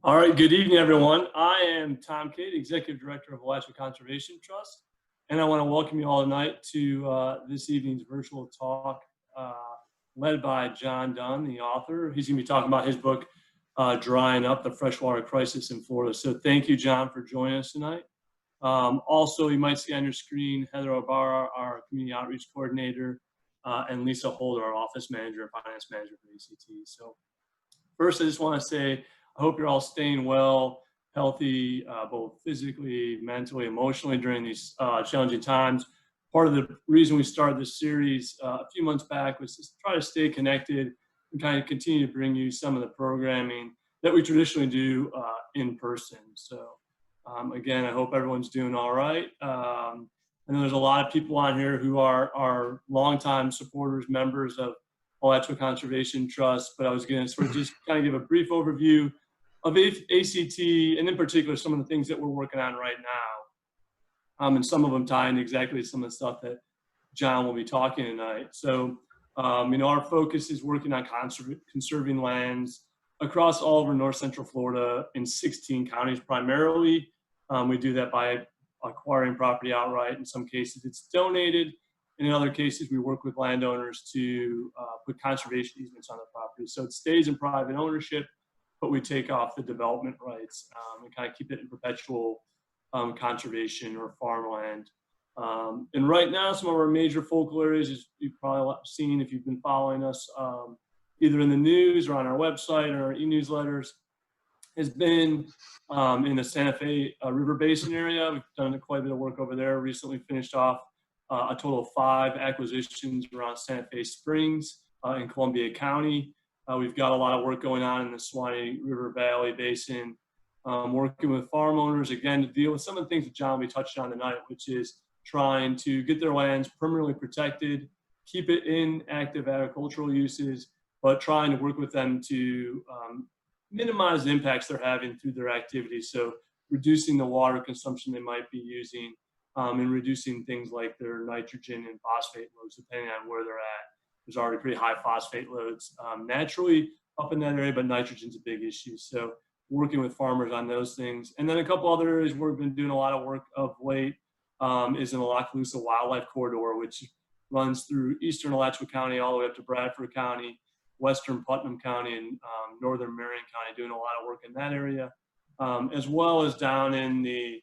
All right, good evening, everyone. I am Tom Cade, Executive Director of Alaska Conservation Trust, and I want to welcome you all tonight to this evening's virtual talk uh, led by John Dunn, the author. He's going to be talking about his book, Drying Up, the Freshwater Crisis in Florida. So thank you, John, for joining us tonight. Also, you might see on your screen Heather O'Barra, our Community Outreach Coordinator, and Lisa Holder, our Office Manager and Finance Manager for ACT. So first, I just want to say, I hope you're all staying well, healthy, both physically, mentally, emotionally during these challenging times. Part of the reason we started this series a few months back was to try to stay connected and kind of continue to bring you some of the programming that we traditionally do in person. So again, I hope everyone's doing all right. I know there's a lot of people on here who are longtime supporters, members of Alaska Conservation Trust, but I was going to sort of just kind of give a brief overview of ACT, and in particular, some of the things that we're working on right now. And some of them tie in exactly some of the stuff that John will be talking tonight. So, our focus is working on conserving lands across all over North Central Florida in 16 counties primarily. We do that by acquiring property outright. In some cases, it's donated. And in other cases, we work with landowners to put conservation easements on the property. So it stays in private ownership, but we take off the development rights and kind of keep it in perpetual conservation or farmland. And right now, some of our major focal areas, as you've probably seen if you've been following us, either in the news or on our website or our e-newsletters, has been in the Santa Fe River Basin area. We've done quite a bit of work over there. Recently finished off a total of 5 acquisitions around Santa Fe Springs in Columbia County. We've got a lot of work going on in the SUWANNEE River Valley Basin, working with farm owners, again, to deal with some of the things that John will be touching on tonight, which is trying to get their lands permanently protected, keep it in active agricultural uses, but trying to work with them to minimize the impacts they're having through their activities. So reducing the water consumption they might be using, and reducing things like their nitrogen and phosphate loads, depending on where they're at. There's already pretty high phosphate loads naturally up in that area, but nitrogen's a big issue. So working with farmers on those things. And then a couple other areas where we've been doing a lot of work of late is in the Ocklawaha Wildlife Corridor, which runs through eastern Alachua County all the way up to Bradford County, western Putnam County, and northern Marion County, doing a lot of work in that area, as well as down in the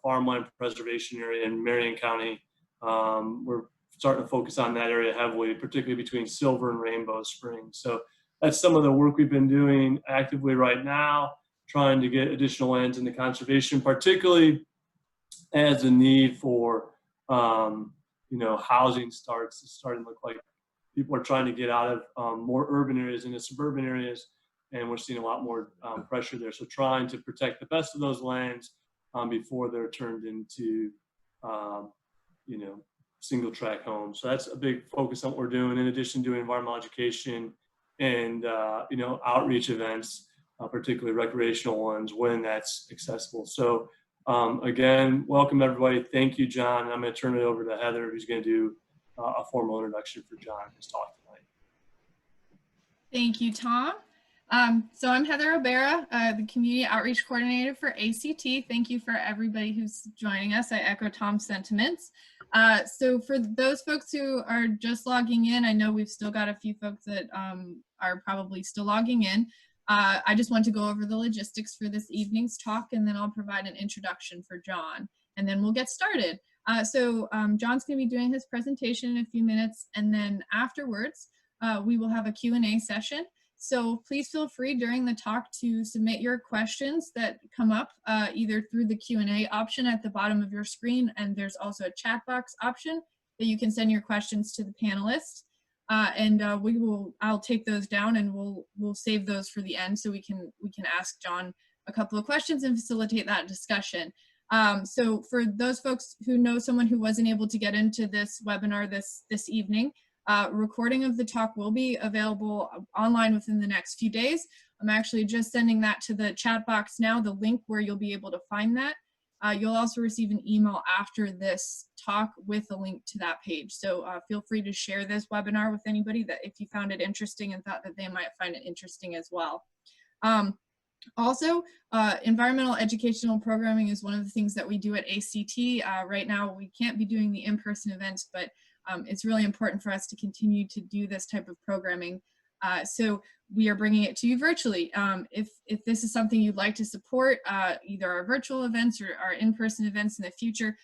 farmland preservation area in Marion County. We're starting to focus on that area heavily, particularly between Silver and Rainbow Springs. So that's some of the work we've been doing actively right now, trying to get additional lands into conservation, particularly as the need for housing starts to look like people are trying to get out of more urban areas into suburban areas, and we're seeing a lot more pressure there. So trying to protect the best of those lands before they're turned into single track homes. So that's a big focus on what we're doing, in addition to doing environmental education and outreach events, particularly recreational ones when that's accessible. So again, welcome everybody. Thank you, John. And I'm going to turn it over to Heather, who's going to do a formal introduction for John in his talk tonight. Thank you, Tom. So I'm Heather O'Barra, the Community Outreach Coordinator for ACT. Thank you for everybody who's joining us. I echo Tom's sentiments. So for those folks who are just logging in, I know we've still got a few folks that are probably still logging in. I just want to go over the logistics for this evening's talk, and then I'll provide an introduction for John, and then we'll get started. So John's going to be doing his presentation in a few minutes, and then afterwards, we will have a Q&A session. So please feel free during the talk to submit your questions that come up either through the Q&A option at the bottom of your screen, and there's also a chat box option that you can send your questions to the panelists. I'll take those down, and we'll save those for the end so we can ask John a couple of questions and facilitate that discussion. So for those folks who know someone who wasn't able to get into this webinar this evening, recording of the talk will be available online within the next few days. I'm actually just sending that to the chat box now, the link where you'll be able to find that. You'll also receive an email after this talk with a link to that page. So feel free to share this webinar with anybody that if you found it interesting and thought that they might find it interesting as well. Also, environmental educational programming is one of the things that we do at ACT. Right now, we can't be doing the in-person events, but it's really important for us to continue to do this type of programming. So we are bringing it to you virtually. If this is something you'd like to support, either our virtual events or our in-person events in the future,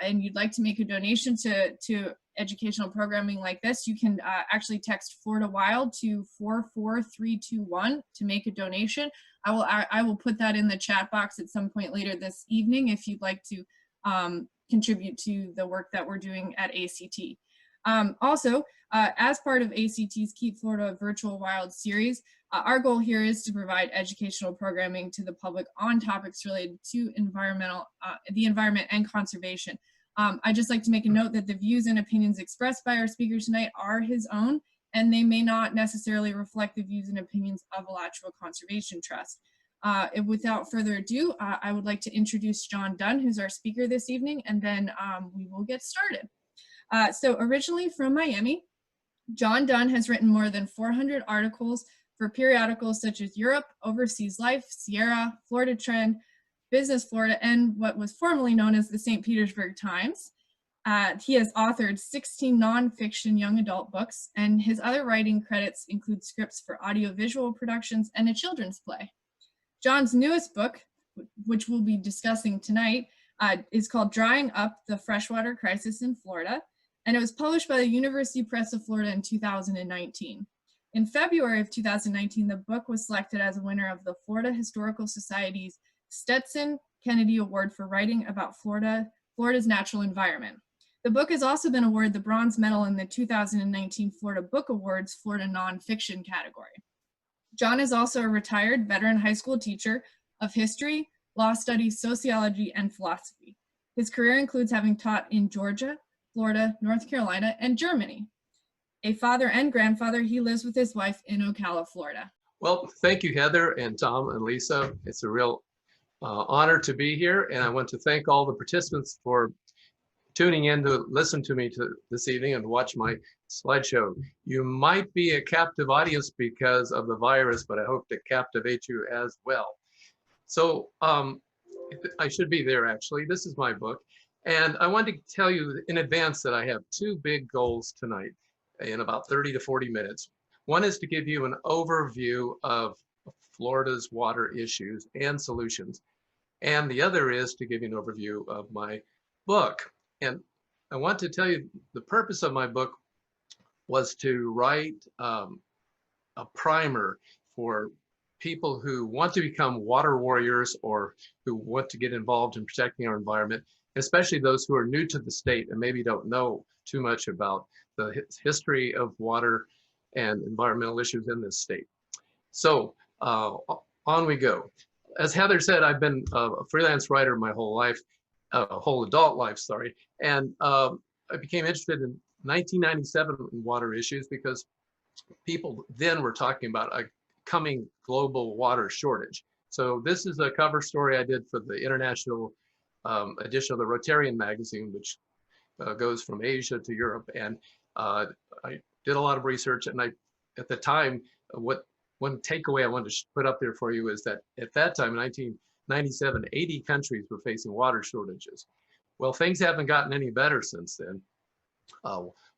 and you'd like to make a donation to educational programming like this, you can actually text Florida Wild to 44321 to make a donation. I will put that in the chat box at some point later this evening if you'd like to contribute to the work that we're doing at ACT. Also, as part of ACT's Keep Florida Virtual Wild series, our goal here is to provide educational programming to the public on topics related to the environment and conservation. I'd just like to make a note that the views and opinions expressed by our speaker tonight are his own, and they may not necessarily reflect the views and opinions of Alachua Conservation Trust. Without further ado, I would like to introduce John Dunn, who's our speaker this evening, and then we will get started. So originally from Miami, John Dunn has written more than 400 articles for periodicals such as Europe, Overseas Life, Sierra, Florida Trend, Business Florida, and what was formerly known as the St. Petersburg Times. He has authored 16 nonfiction young adult books, and his other writing credits include scripts for audiovisual productions and a children's play. John's newest book, which we'll be discussing tonight, is called Drying Up: The Freshwater Crisis in Florida, and it was published by the University Press of Florida in 2019. In February of 2019, the book was selected as a winner of the Florida Historical Society's Stetson Kennedy Award for writing about Florida's natural environment. The book has also been awarded the bronze medal in the 2019 Florida Book Awards Florida Nonfiction category. John is also a retired veteran high school teacher of history, law studies, sociology, and philosophy. His career includes having taught in Georgia, Florida, North Carolina, and Germany. A father and grandfather, he lives with his wife in Ocala, Florida. Well, thank you, Heather and Tom and Lisa. It's a real honor to be here, and I want to thank all the participants for tuning in to listen to me this evening and watch my slideshow. You might be a captive audience because of the virus, but I hope to captivate you as well. So I should be there actually. This is my book. And I wanted to tell you in advance that I have two big goals tonight in about 30 to 40 minutes. One is to give you an overview of Florida's water issues and solutions. And the other is to give you an overview of my book. And I want to tell you the purpose of my book was to write a primer for people who want to become water warriors or who want to get involved in protecting our environment, especially those who are new to the state and maybe don't know too much about the history of water and environmental issues in this state. So on we go. As Heather said, I've been a freelance writer my whole life, whole adult life, sorry. And I became interested in 1997 in water issues because people then were talking about a coming global water shortage. So this is a cover story I did for the international edition of the Rotarian magazine, which goes from Asia to Europe. And I did a lot of research, and at the time, one takeaway I wanted to put up there for you is that at that time, in 1997, 80 countries were facing water shortages. Well, things haven't gotten any better since then.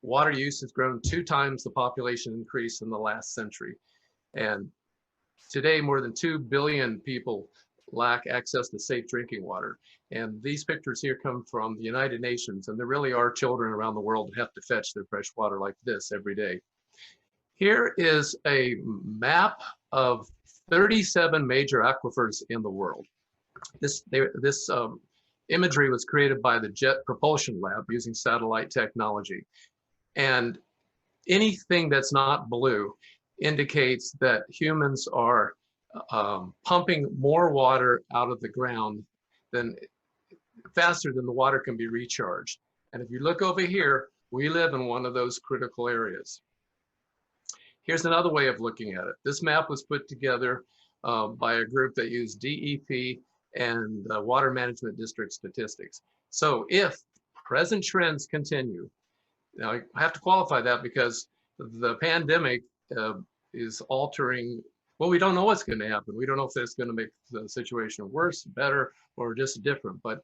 Water use has grown 2 times the population increase in the last century. And today, more than 2 billion people lack access to safe drinking water. And these pictures here come from the United Nations, and there really are children around the world that have to fetch their fresh water like this every day. Here is a map of 37 major aquifers in the world. This imagery was created by the Jet Propulsion Lab using satellite technology. And anything that's not blue indicates that humans are pumping more water out of the ground faster than the water can be recharged. And if you look over here, we live in one of those critical areas. Here's another way of looking at it. This map was put together by a group that used DEP and water management district statistics. So if present trends continue, now I have to qualify that because the pandemic is altering Well, we don't know what's going to happen. We don't know if it's going to make the situation worse, better, or just different. But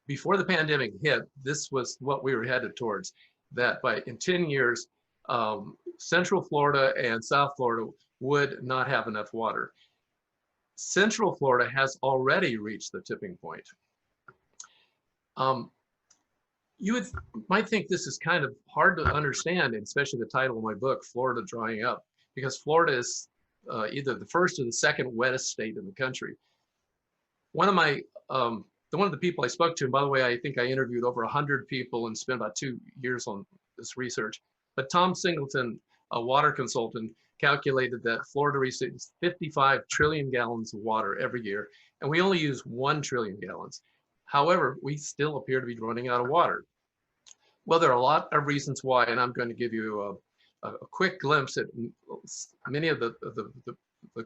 before the pandemic hit, this was what we were headed towards, that in 10 years, Central Florida and South Florida would not have enough water. Central Florida has already reached the tipping point. You might think this is kind of hard to understand, especially the title of my book, Florida Drying Up, because Florida is either the first or the second wettest state in the country. One of the people I spoke to, and by the way, I think I interviewed over 100 people and spent about 2 years on this research, but Tom Singleton, a water consultant, calculated that Florida receives 55 trillion gallons of water every year, and we only use 1 trillion gallons. However, we still appear to be running out of water. Well, there are a lot of reasons why, and I'm going to give you a quick glimpse at many of the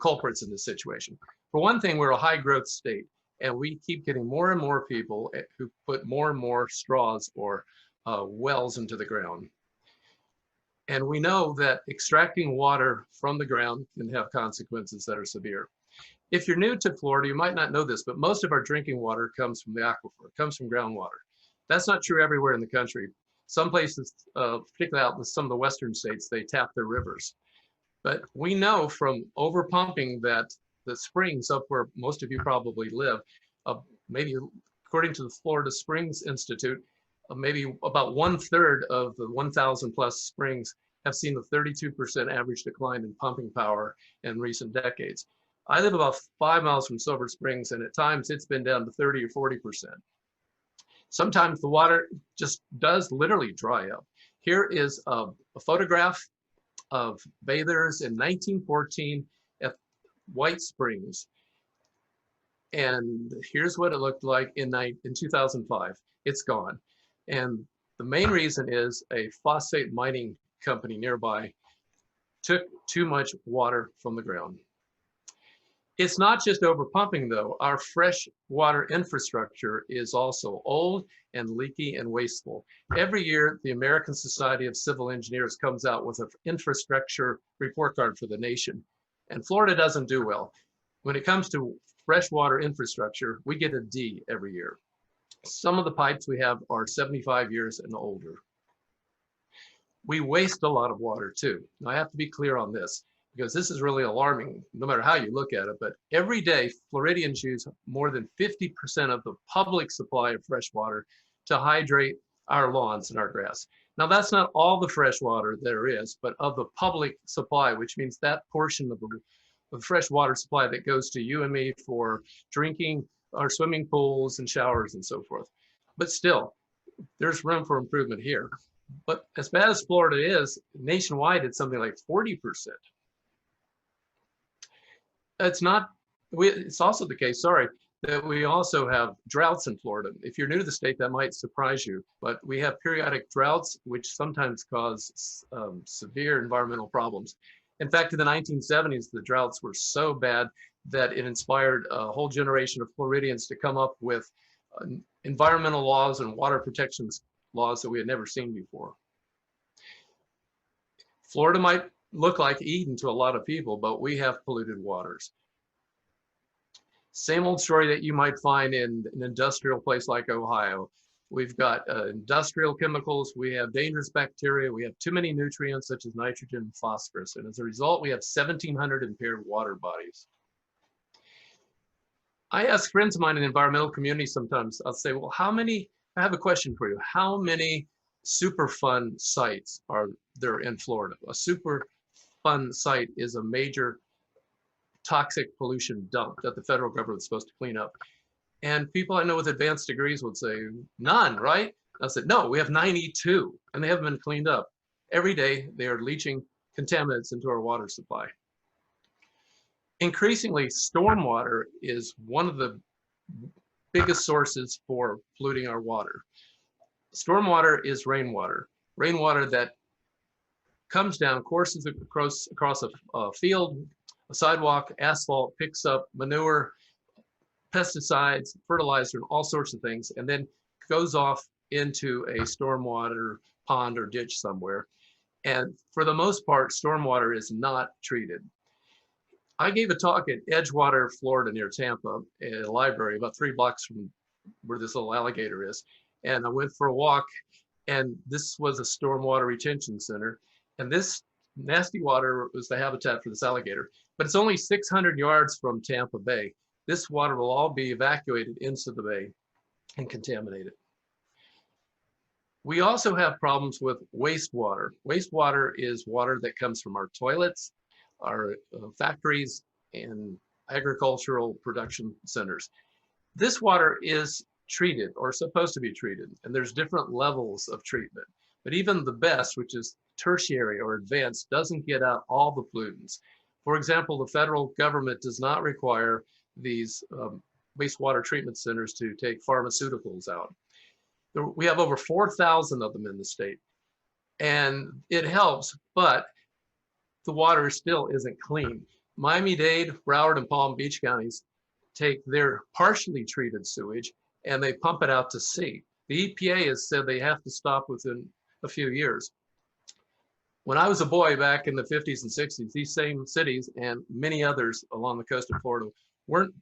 culprits in this situation. For one thing, we're a high growth state, and we keep getting more and more people who put more and more straws or wells into the ground. And we know that extracting water from the ground can have consequences that are severe. If you're new to Florida, you might not know this, but most of our drinking water comes from the aquifer, comes from groundwater. That's not true everywhere in the country. Some places, particularly out in some of the western states, they tap their rivers. But we know from overpumping that the springs up where most of you probably live, maybe according to the Florida Springs Institute, maybe about 1/3 of the 1,000 plus springs have seen a 32% average decline in pumping power in recent decades. I live about 5 miles from Silver Springs, and at times it's been down to 30 or 40%. Sometimes the water just does literally dry up. Here is a photograph of bathers in 1914 at White Springs. And here's what it looked like in 2005. It's gone. And the main reason is a phosphate mining company nearby took too much water from the ground. It's not just overpumping though. Our fresh water infrastructure is also old and leaky and wasteful. Every year, the American Society of Civil Engineers comes out with an infrastructure report card for the nation. And Florida doesn't do well. When it comes to freshwater infrastructure, we get a D every year. Some of the pipes we have are 75 years and older. We waste a lot of water too. Now, I have to be clear on this, because this is really alarming, no matter how you look at it. But every day, Floridians use more than 50% of the public supply of fresh water to hydrate our lawns and our grass. Now, that's not all the fresh water there is, but of the public supply, which means that portion of the fresh water supply that goes to you and me for drinking, our swimming pools and showers and so forth. But still, there's room for improvement here. But as bad as Florida is, nationwide, it's something like 40%. It's also the case, that we also have droughts in Florida. If you're new to the state, that might surprise you, but we have periodic droughts, which sometimes cause severe environmental problems. In fact, in the 1970s, the droughts were so bad that it inspired a whole generation of Floridians to come up with environmental laws and water protections laws that we had never seen before. Florida might look like Eden to a lot of people, but we have polluted waters. Same old story that you might find in an industrial place like Ohio. We've got industrial chemicals, we have dangerous bacteria, we have too many nutrients such as nitrogen and phosphorus, and as a result, we have 1,700 impaired water bodies. I ask friends of mine in the environmental community sometimes, I'll say, well, I have a question for you. How many Superfund sites are there in Florida? A Superfund site is a major toxic pollution dump that the federal government is supposed to clean up. And people I know with advanced degrees would say, none, right? I said, no, we have 92, and they haven't been cleaned up. Every day, they are leaching contaminants into our water supply. Increasingly, stormwater is one of the biggest sources for polluting our water. Stormwater is rainwater that comes down, courses across a field, a sidewalk, asphalt, picks up manure, pesticides, fertilizer, and all sorts of things, and then goes off into a stormwater pond or ditch somewhere. And for the most part, stormwater is not treated. I gave a talk at Edgewater, Florida, near Tampa, at a library about 3 blocks from where this little alligator is. And I went for a walk, and this was a stormwater retention center. And this nasty water was the habitat for this alligator, but it's only 600 yards from Tampa Bay. This water will all be evacuated into the bay and contaminated. We also have problems with wastewater. Wastewater is water that comes from our toilets, our factories, and agricultural production centers. This water is treated or supposed to be treated, and there's different levels of treatment. But even the best, which is tertiary or advanced, doesn't get out all the pollutants. For example, the federal government does not require these wastewater treatment centers to take pharmaceuticals out. We have over 4,000 of them in the state, and it helps, but the water still isn't clean. Miami-Dade, Broward, and Palm Beach counties take their partially treated sewage and they pump it out to sea. The EPA has said they have to stop within a few years. When I was a boy back in the 50s and 60s, these same cities and many others along the coast of Florida weren't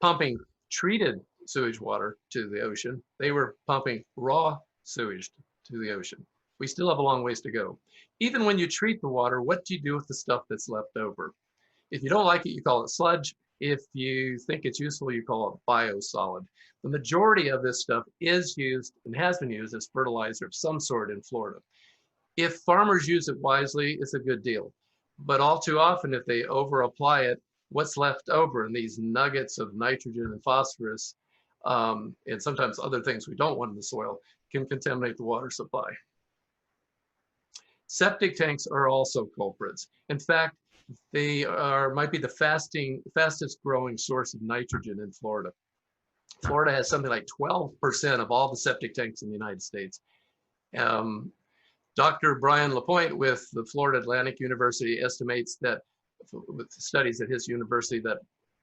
pumping treated sewage water to the ocean. They were pumping raw sewage to the ocean. We still have a long ways to go. Even when you treat the water, what do you do with the stuff that's left over? If you don't like it, you call it sludge. If you think it's useful, you call it biosolid. The majority of this stuff is used and has been used as fertilizer of some sort in Florida. If farmers use it wisely, it's a good deal. But all too often, if they over apply it, what's left over in these nuggets of nitrogen and phosphorus, and sometimes other things we don't want in the soil, can contaminate the water supply. Septic tanks are also culprits. In fact, they might be the fastest growing source of nitrogen in Florida. Florida has something like 12% of all the septic tanks in the United States. Dr. Brian LaPointe with the Florida Atlantic University estimates that, with studies at his university, that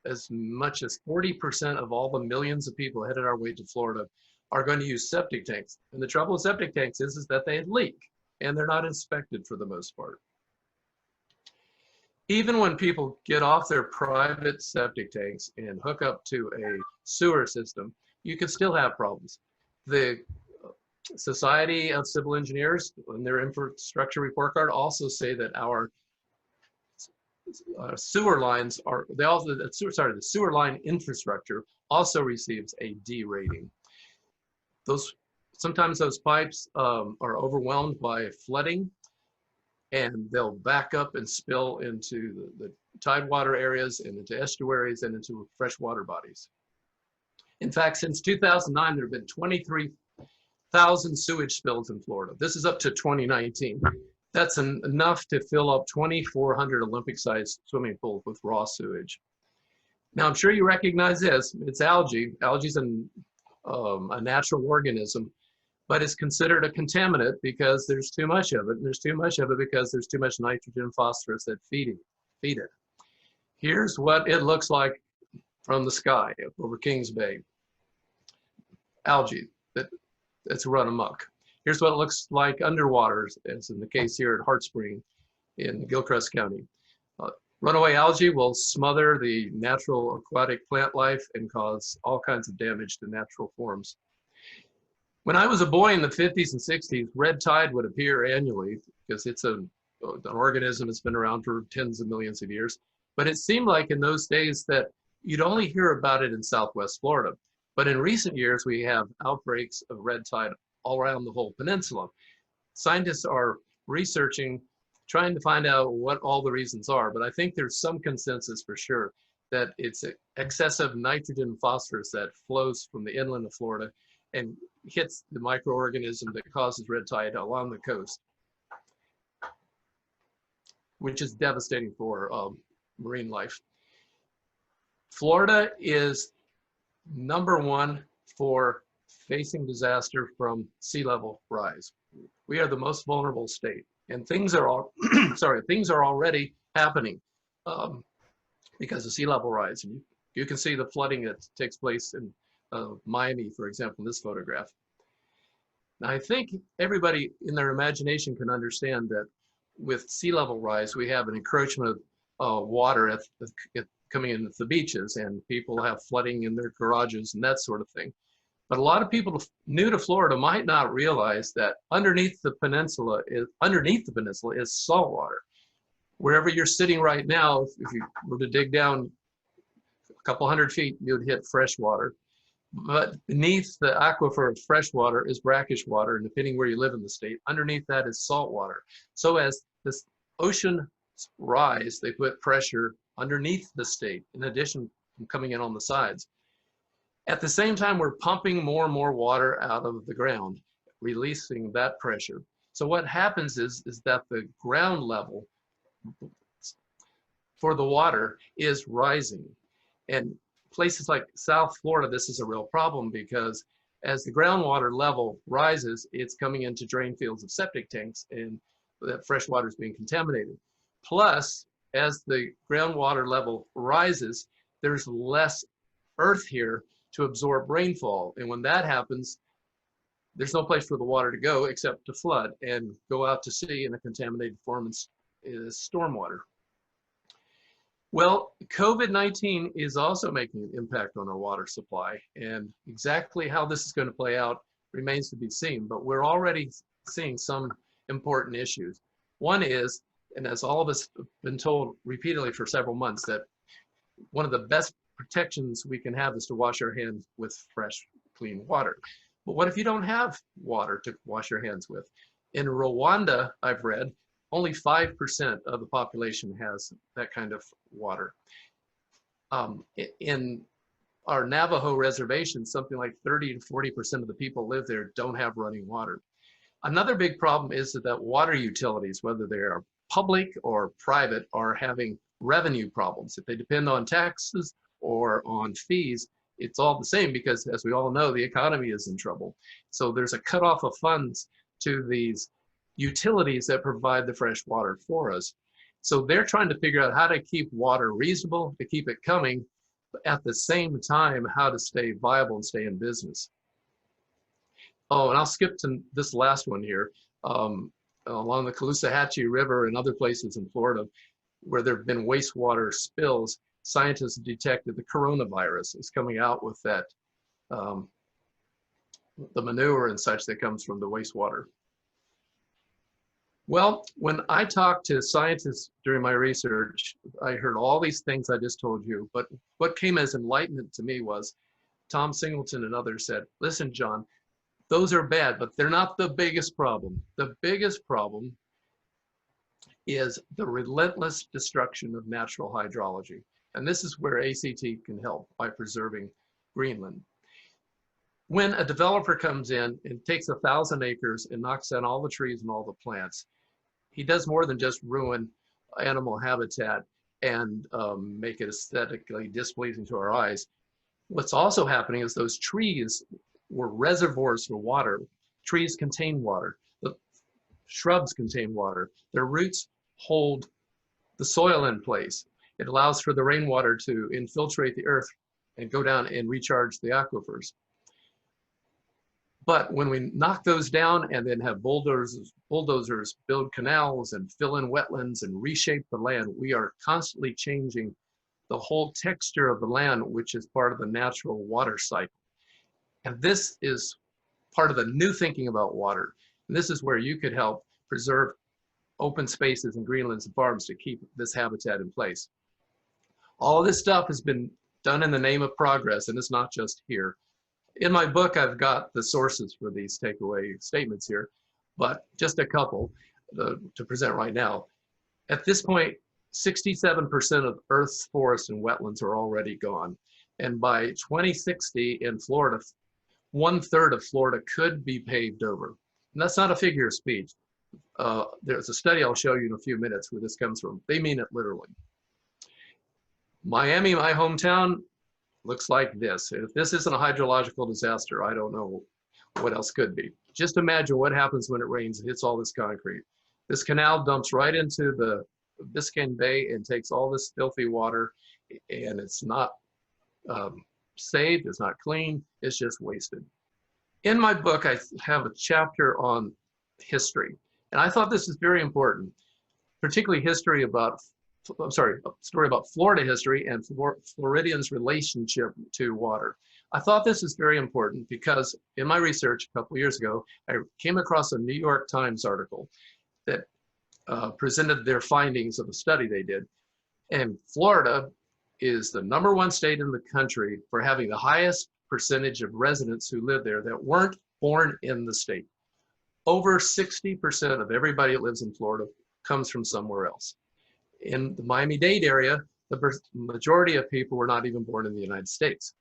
as much as 40% of all the millions of people headed our way to Florida are going to use septic tanks. And the trouble with septic tanks is that they leak and they're not inspected for the most part. Even when people get off their private septic tanks and hook up to a sewer system, you can still have problems. The Society of Civil Engineers, in their infrastructure report card, also say that our sewer lines are, the sewer line infrastructure also receives a D rating. Sometimes those pipes are overwhelmed by flooding, and they'll back up and spill into the tidewater areas and into estuaries and into freshwater bodies. In fact, since 2009, there have been 23,000 sewage spills in Florida. This is up to 2019. That's enough to fill up 2,400 Olympic-sized swimming pools with raw sewage. Now, I'm sure you recognize this. It's algae. Algae is a natural organism, but it's considered a contaminant because there's too much of it. And there's too much of it because there's too much nitrogen and phosphorus that feed it. Here's what it looks like from the sky over Kings Bay. Algae that's run amok. Here's what it looks like underwater, as in the case here at Hart Spring in Gilchrist County. Runaway algae will smother the natural aquatic plant life and cause all kinds of damage to natural forms. When I was a boy in the 50s and 60s, red tide would appear annually because it's an organism that's been around for tens of millions of years. But it seemed like in those days that you'd only hear about it in Southwest Florida. But in recent years, we have outbreaks of red tide all around the whole peninsula. Scientists are researching, trying to find out what all the reasons are, but I think there's some consensus for sure that it's excessive nitrogen and phosphorus that flows from the inland of Florida and hits the microorganism that causes red tide along the coast, which is devastating for marine life. Florida is #1 for facing disaster from sea level rise. We are the most vulnerable state, and things are already happening because of sea level rise. And you can see the flooding that takes place in Miami, for example, in this photograph. Now, I think everybody in their imagination can understand that with sea level rise, we have an encroachment water coming into the beaches, and people have flooding in their garages and that sort of thing. But a lot of people new to Florida might not realize that underneath the peninsula is salt water. Wherever you're sitting right now, if you were to dig down a couple hundred feet, you'd hit fresh water. But beneath the aquifer of fresh water is brackish water, and depending where you live in the state, underneath that is salt water. So as this ocean rise, they put pressure underneath the state, in addition to coming in on the sides. At the same time, we're pumping more and more water out of the ground, releasing that pressure. So what happens is that the ground level for the water is rising. And places like South Florida, this is a real problem, because as the groundwater level rises, it's coming into drain fields of septic tanks, and that fresh water is being contaminated. Plus, as the groundwater level rises, there's less earth here to absorb rainfall. And when that happens, there's no place for the water to go except to flood and go out to sea in a contaminated form as stormwater. Well, COVID-19 is also making an impact on our water supply, and exactly how this is going to play out remains to be seen, but we're already seeing some important issues. One is, and as all of us have been told repeatedly for several months, that one of the best protections we can have is to wash our hands with fresh, clean water. But what if you don't have water to wash your hands with? In Rwanda, I've read, only 5% of the population has that kind of water. In our Navajo reservation, something like 30 to 40% of the people live there don't have running water. Another big problem is that water utilities, whether they are public or private, are having revenue problems. If they depend on taxes or on fees, it's all the same, because as we all know, the economy is in trouble. So there's a cutoff of funds to these utilities that provide the fresh water for us. So they're trying to figure out how to keep water reasonable, to keep it coming, but at the same time, how to stay viable and stay in business. Oh, and I'll skip to this last one here. Along the Caloosahatchee River and other places in Florida, where there have been wastewater spills, scientists detected the coronavirus is coming out with that, the manure and such that comes from the wastewater. Well, when I talked to scientists during my research, I heard all these things I just told you, but what came as enlightenment to me was Tom Singleton and others said, listen, John, those are bad, but they're not the biggest problem. The biggest problem is the relentless destruction of natural hydrology. And this is where ACT can help by preserving Greenland. When a developer comes in and takes 1,000 acres and knocks down all the trees and all the plants, he does more than just ruin animal habitat and make it aesthetically displeasing to our eyes. What's also happening is those trees were reservoirs for water. Trees contain water. The shrubs contain water. Their roots hold the soil in place. It allows for the rainwater to infiltrate the earth and go down and recharge the aquifers. But when we knock those down and then have bulldozers build canals and fill in wetlands and reshape the land, we are constantly changing the whole texture of the land, which is part of the natural water cycle. And this is part of the new thinking about water. And this is where you could help preserve open spaces and greenlands and farms to keep this habitat in place. All this stuff has been done in the name of progress, and it's not just here. In my book, I've got the sources for these takeaway statements here, but just a couple to present right now. At this point, 67% of Earth's forests and wetlands are already gone. And by 2060 in Florida, 1/3 of Florida could be paved over. And that's not a figure of speech. There's a study I'll show you in a few minutes where this comes from. They mean it literally. Miami, my hometown, looks like this. If this isn't a hydrological disaster, I don't know what else could be. Just imagine what happens when it rains and hits all this concrete. This canal dumps right into the Biscayne Bay and takes all this filthy water, and it's not saved, it's not clean, it's just wasted. In my book, I have a chapter on history, and I thought this is very important, particularly history about I'm sorry, a story about Florida history and Floridians' relationship to water. I thought this is very important because in my research a couple of years ago, I came across a New York Times article that presented their findings of a study they did. And Florida is the #1 state in the country for having the highest percentage of residents who live there that weren't born in the state. Over 60% of everybody that lives in Florida comes from somewhere else. In the Miami-Dade area, the majority of people were not even born in the United States.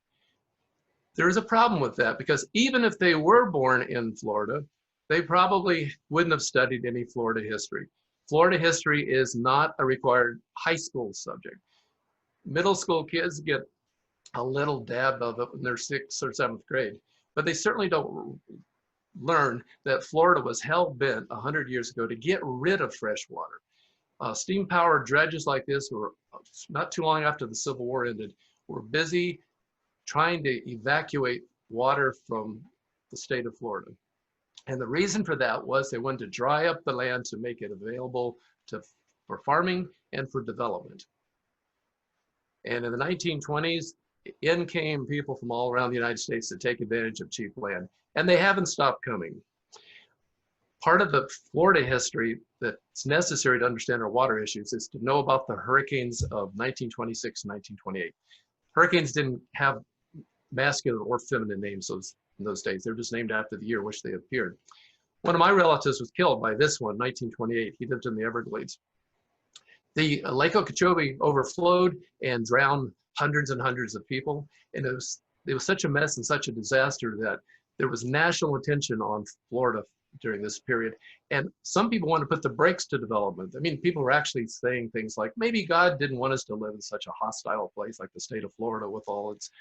There is a problem with that because even if they were born in Florida, they probably wouldn't have studied any Florida history. Florida history is not a required high school subject. Middle school kids get a little dab of it when they're 6th or 7th grade, but they certainly don't learn that Florida was hell-bent 100 years ago to get rid of fresh water. Steam-powered dredges like this were not too long after the Civil War ended, were busy trying to evacuate water from the state of Florida. And the reason for that was they wanted to dry up the land to make it available for farming and for development. And in the 1920s, in came people from all around the United States to take advantage of cheap land, and they haven't stopped coming. Part of the Florida history that's necessary to understand our water issues is to know about the hurricanes of 1926 and 1928. Hurricanes didn't have masculine or feminine names in those days. They're just named after the year in which they appeared. One of my relatives was killed by this one, 1928. He lived in the Everglades. The Lake Okeechobee overflowed and drowned hundreds and hundreds of people. And it was such a mess and such a disaster that there was national attention on Florida during this period. And some people want to put the brakes to development. I mean, people were actually saying things like, maybe God didn't want us to live in such a hostile place like the state of Florida with all its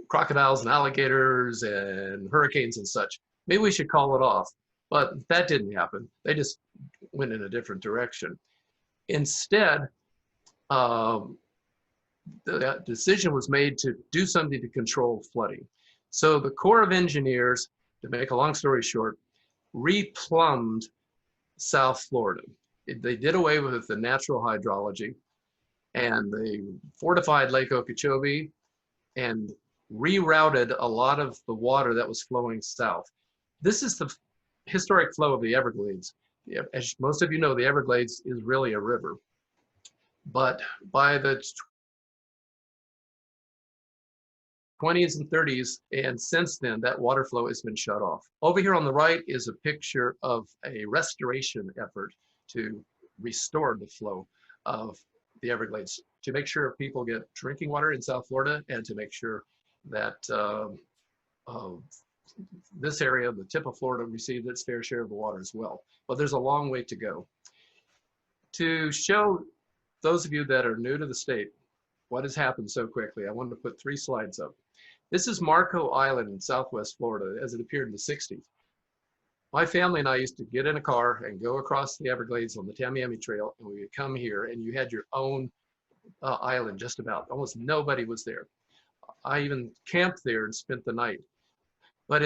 crocodiles and alligators and hurricanes and such. Maybe we should call it off. But that didn't happen. They just went in a different direction. Instead, the decision was made to do something to control flooding. So the Corps of Engineers, to make a long story short, replumbed South Florida. They did away with the natural hydrology, and they fortified Lake Okeechobee and rerouted a lot of the water that was flowing south. This is the historic flow of the Everglades. As most of you know, the Everglades is really a river. But by the 20s and 30s, and since then, that water flow has been shut off. Over here on the right is a picture of a restoration effort to restore the flow of the Everglades, to make sure people get drinking water in South Florida, and to make sure that this area, the tip of Florida, received its fair share of the water as well. But there's a long way to go. To show those of you that are new to the state what has happened so quickly, I wanted to put 3 slides up. This is Marco Island in Southwest Florida as it appeared in the 60s. My family and I used to get in a car and go across the Everglades on the Tamiami Trail, and we would come here, and you had your own island just about. Almost nobody was there. I even camped there and spent the night. But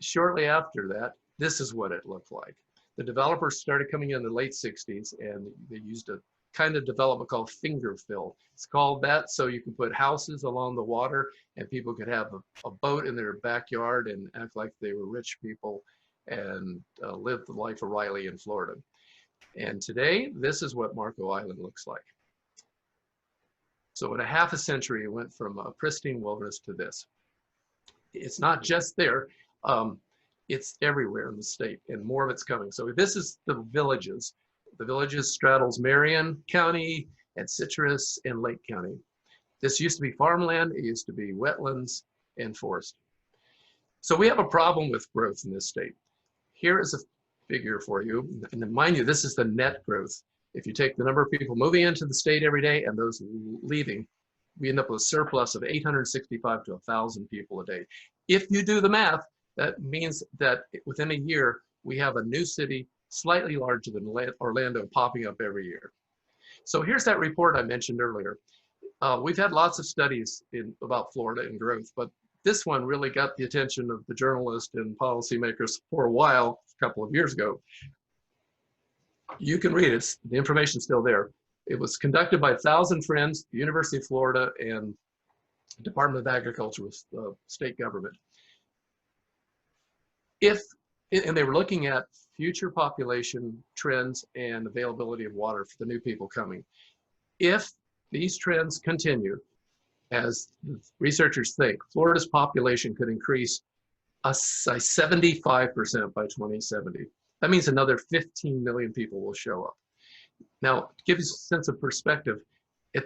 shortly after that, this is what it looked like. The developers started coming in the late 60s, and they used a kind of development called finger fill. It's called that so you can put houses along the water, and people could have a boat in their backyard and act like they were rich people and live the life of Riley in Florida. And today, this is what Marco Island looks like. So in a half a century, it went from a pristine wilderness to this. It's not just there, it's everywhere in the state, and more of it's coming. So this is the villages. The villages straddles Marion County and Citrus and Lake County. This used to be farmland, it used to be wetlands and forest. So we have a problem with growth in this state. Here is a figure for you, and mind you, this is the net growth. If you take the number of people moving into the state every day and those leaving, we end up with a surplus of 865 to 1,000 people a day. If you do the math, that means that within a year, we have a new city slightly larger than Orlando popping up every year. So here's that report I mentioned earlier. We've had lots of studies about Florida and growth, but this one really got the attention of the journalists and policymakers for a while, a couple of years ago. You can read it. The information's still there. It was conducted by 1,000 Friends, the University of Florida, and Department of Agriculture with state government. And they were looking at future population trends and availability of water for the new people coming. If these trends continue, as researchers think, Florida's population could increase by 75% by 2070. That means another 15 million people will show up. Now, to give you a sense of perspective,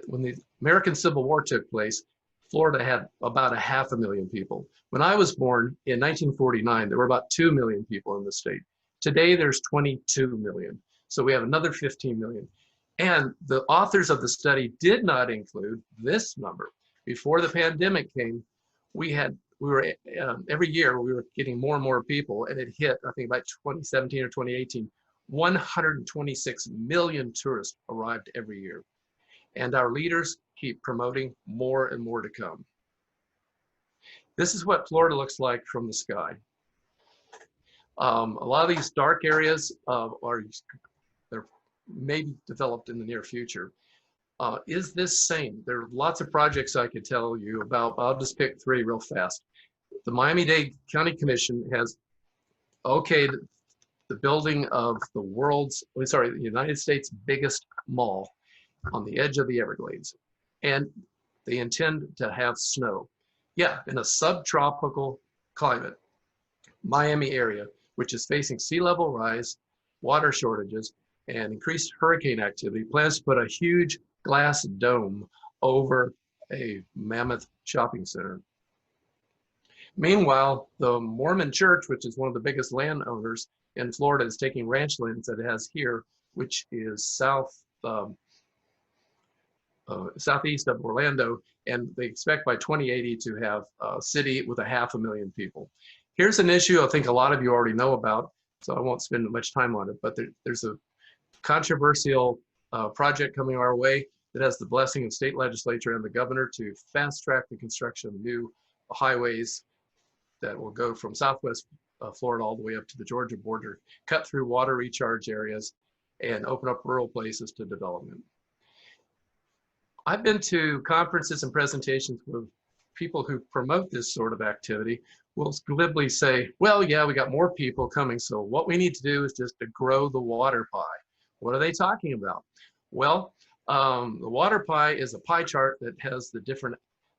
when the American Civil War took place, Florida had about 500,000 people. When I was born in 1949, there were about 2 million people in the state. Today, there's 22 million. So we have another 15 million. And the authors of the study did not include this number. Before the pandemic came, every year we were getting more and more people, and it hit, I think, by 2017 or 2018, 126 million tourists arrived every year. And our leaders keep promoting more and more to come. This is what Florida looks like from the sky. A lot of these dark areas they're maybe developed in the near future. Is this sane? There are lots of projects I could tell you about. I'll just pick 3 real fast. The Miami-Dade County Commission has okayed the building of the United States' biggest mall on the edge of the Everglades. And they intend to have snow. Yeah, in a subtropical climate, Miami area, which is facing sea level rise, water shortages, and increased hurricane activity, plans to put a huge glass dome over a mammoth shopping center. Meanwhile, the Mormon Church, which is one of the biggest landowners in Florida, is taking ranch lands that it has here, which is southeast of Orlando, and they expect by 2080 to have a city with 500,000 people. Here's an issue I think a lot of you already know about, so I won't spend much time on it, but there's a controversial project coming our way that has the blessing of state legislature and the governor to fast track the construction of new highways that will go from southwest Florida all the way up to the Georgia border, cut through water recharge areas, and open up rural places to development. I've been to conferences and presentations with people who promote this sort of activity will glibly say, well, yeah, we got more people coming, so what we need to do is just to grow the water pie. What are they talking about? Well, the water pie is a pie chart that has the different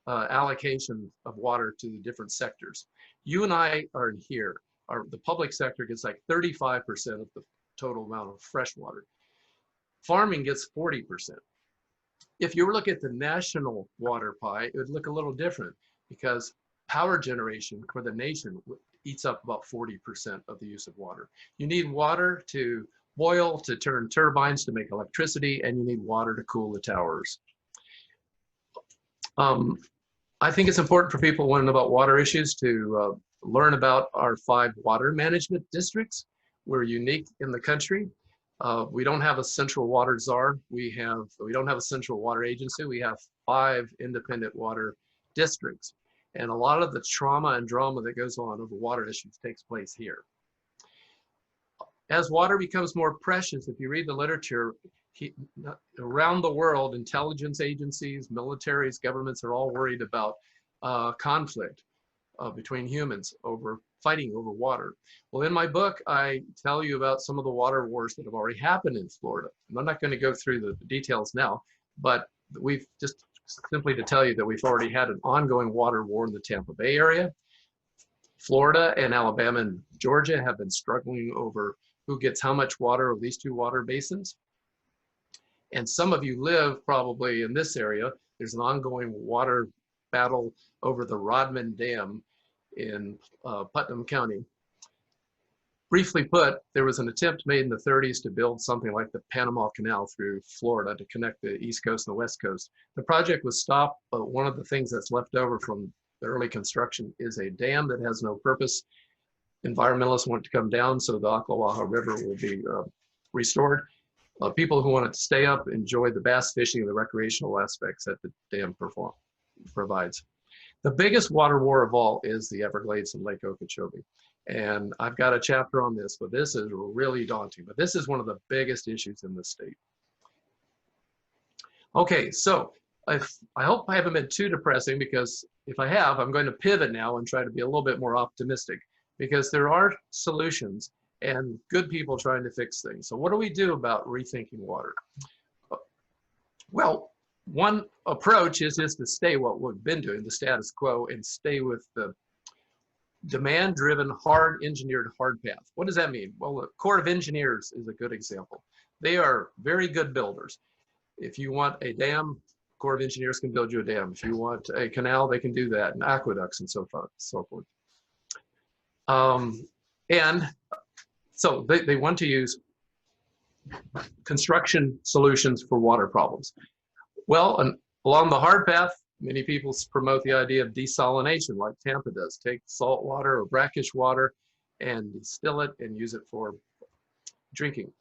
allocation of water to the different sectors. You and I are in here. The public sector gets like 35% of the total amount of fresh water. Farming gets 40%. If you were looking at the national water pie, it would look a little different because power generation for the nation eats up about 40% of the use of water. You need water to boil, to turn turbines to make electricity, and you need water to cool the towers. I think it's important for people who want to know about water issues to learn about our 5 water management districts. We're unique in the country. We don't have a central water czar. We don't have a central water agency. We have 5 independent water districts. And a lot of the trauma and drama that goes on over water issues takes place here. As water becomes more precious, if you read the literature, around the world, intelligence agencies, militaries, governments are all worried about conflict between humans fighting over water. Well, in my book, I tell you about some of the water wars that have already happened in Florida. And I'm not going to go through the details now, but we've just simply to tell you that we've already had an ongoing water war in the Tampa Bay area. Florida and Alabama and Georgia have been struggling over who gets how much water of these 2 water basins. And some of you live probably in this area. There's an ongoing water battle over the Rodman Dam in Putnam County. Briefly put, there was an attempt made in the 30s to build something like the Panama Canal through Florida to connect the East Coast and the West Coast. The project was stopped, but one of the things that's left over from the early construction is a dam that has no purpose. Environmentalists want to come down, so the Ocklawaha River will be restored. People who want it to stay up enjoy the bass fishing and the recreational aspects that the dam provides. The biggest water war of all is the Everglades and Lake Okeechobee. And I've got a chapter on this, but this is really daunting. But this is one of the biggest issues in the state. Okay, so I hope I haven't been too depressing, because if I have, I'm going to pivot now and try to be a little bit more optimistic, because there are solutions and good people trying to fix things. So what do we do about rethinking water? Well, one approach is just to stay what we've been doing, the status quo, and stay with the demand-driven, hard engineered hard path. What does that mean? Well, the Corps of Engineers is a good example. They are very good builders. If you want a dam, Corps of Engineers can build you a dam. If you want a canal, they can do that, and aqueducts and so forth. And so they want to use construction solutions for water problems. Well, along the hard path, many people promote the idea of desalination, like Tampa does. Take salt water or brackish water and distill it and use it for drinking.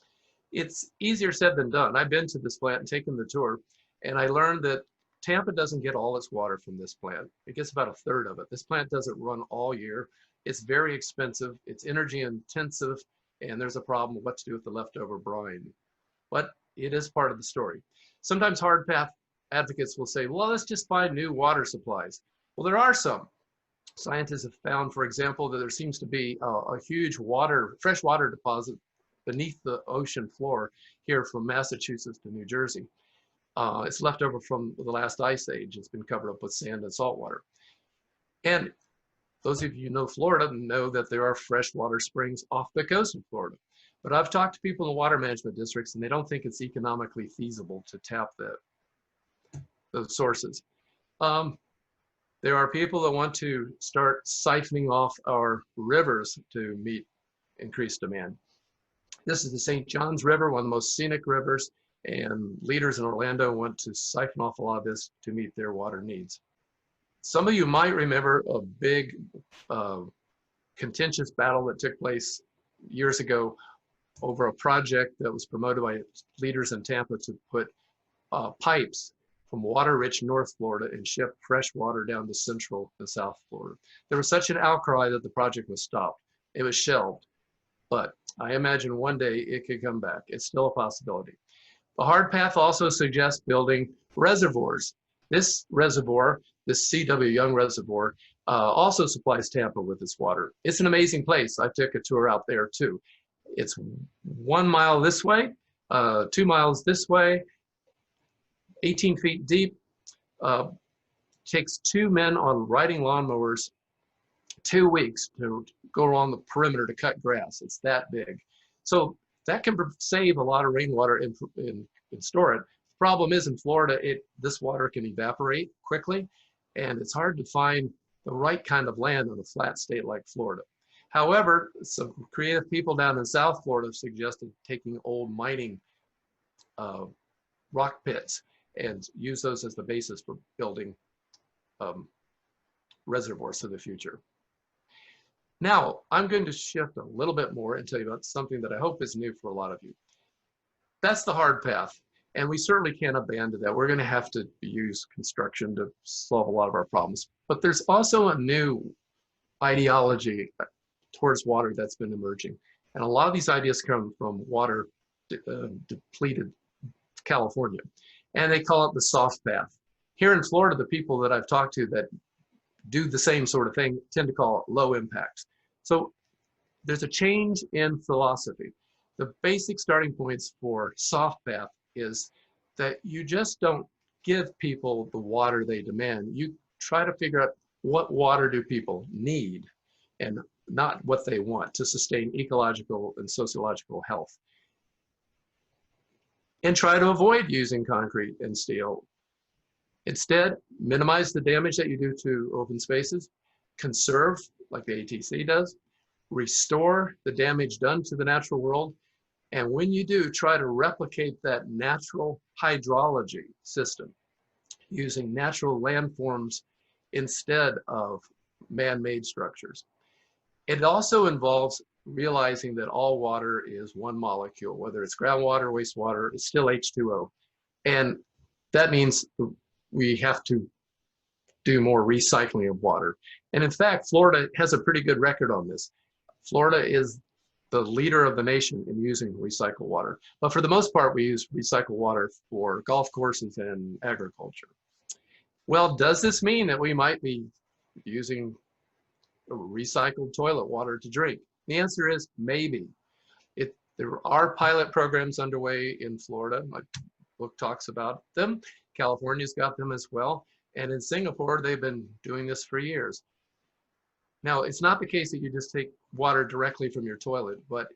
It's easier said than done. I've been to this plant and taken the tour, and I learned that Tampa doesn't get all its water from this plant. It gets about a third of it. This plant doesn't run all year. It's very expensive. It's energy intensive, and there's a problem with what to do with the leftover brine. But it is part of the story. Sometimes hard path advocates will say, well, let's just find new water supplies. Well, there are some. Scientists have found, for example, that there seems to be a huge freshwater deposit beneath the ocean floor here from Massachusetts to New Jersey. It's left over from the last ice age. It's been covered up with sand and salt water. And those of you who know Florida know that there are freshwater springs off the coast of Florida. But I've talked to people in the water management districts, and they don't think it's economically feasible to tap those sources. There are people that want to start siphoning off our rivers to meet increased demand. This is the St. Johns River, one of the most scenic rivers, and leaders in Orlando want to siphon off a lot of this to meet their water needs. Some of you might remember a big contentious battle that took place years ago over a project that was promoted by leaders in Tampa to put pipes from water-rich North Florida and ship fresh water down to Central and South Florida. There was such an outcry that the project was stopped. It was shelved, but I imagine one day it could come back. It's still a possibility. The hard path also suggests building reservoirs. This reservoir, this C.W. Young Reservoir, also supplies Tampa with its water. It's an amazing place. I took a tour out there too. It's 1 mile this way, 2 miles this way, 18 feet deep. Takes 2 men on riding lawnmowers 2 weeks to go along the perimeter to cut grass. It's that big. So that can save a lot of rainwater and store it. The problem is in Florida, this water can evaporate quickly, and it's hard to find the right kind of land on a flat state like Florida. However, some creative people down in South Florida have suggested taking old mining rock pits and use those as the basis for building reservoirs for the future. Now, I'm going to shift a little bit more and tell you about something that I hope is new for a lot of you. That's the hard path, and we certainly can't abandon that. We're going to have to use construction to solve a lot of our problems. But there's also a new ideology towards water that's been emerging. And a lot of these ideas come from water depleted California. And they call it the soft path. Here in Florida, the people that I've talked to that do the same sort of thing tend to call it low impact. So there's a change in philosophy. The basic starting points for soft path is that you just don't give people the water they demand. You try to figure out what water do people need and not what they want to sustain ecological and sociological health. And try to avoid using concrete and steel. Instead, minimize the damage that you do to open spaces, conserve like the ATC does, restore the damage done to the natural world, and when you do, try to replicate that natural hydrology system using natural landforms instead of man-made structures. It also involves realizing that all water is one molecule, whether it's groundwater, wastewater, it's still H2O. And that means we have to do more recycling of water. And in fact, Florida has a pretty good record on this. Florida is the leader of the nation in using recycled water. But for the most part, we use recycled water for golf courses and agriculture. Well, does this mean that we might be using recycled toilet water to drink? The answer is maybe. There are pilot programs underway in Florida. My book talks about them. California's got them as well. And in Singapore, they've been doing this for years. Now, it's not the case that you just take water directly from your toilet, but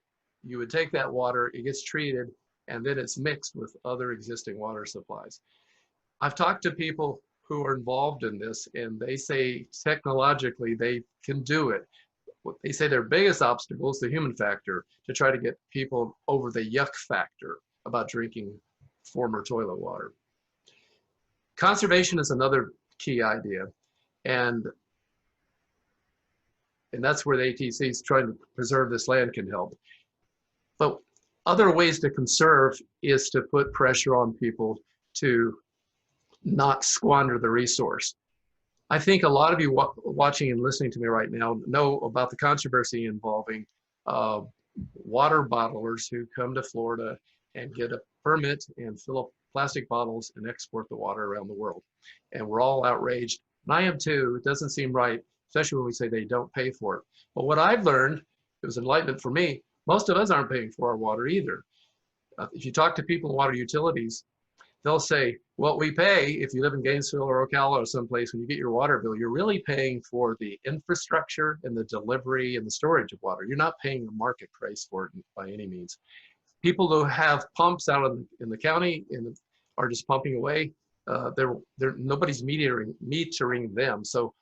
you would take that water, it gets treated, and then it's mixed with other existing water supplies. I've talked to people who are involved in this, and they say technologically they can do it. They say their biggest obstacle is the human factor, to try to get people over the yuck factor about drinking former toilet water. Conservation is another key idea, and that's where the ATC is trying to preserve this land can help. But other ways to conserve is to put pressure on people to not squander the resource. I think a lot of you watching and listening to me right now know about the controversy involving water bottlers who come to Florida and get a permit and fill up plastic bottles and export the water around the world. And we're all outraged. And I am too. It doesn't seem right, especially when we say they don't pay for it. But what I've learned, it was enlightenment for me, most of us aren't paying for our water either. If you talk to people in water utilities, they'll say, what we pay, if you live in Gainesville or Ocala or someplace, when you get your water bill, you're really paying for the infrastructure and the delivery and the storage of water. You're not paying a market price for it by any means. People who have pumps out in the county and are just pumping away, nobody's metering them. So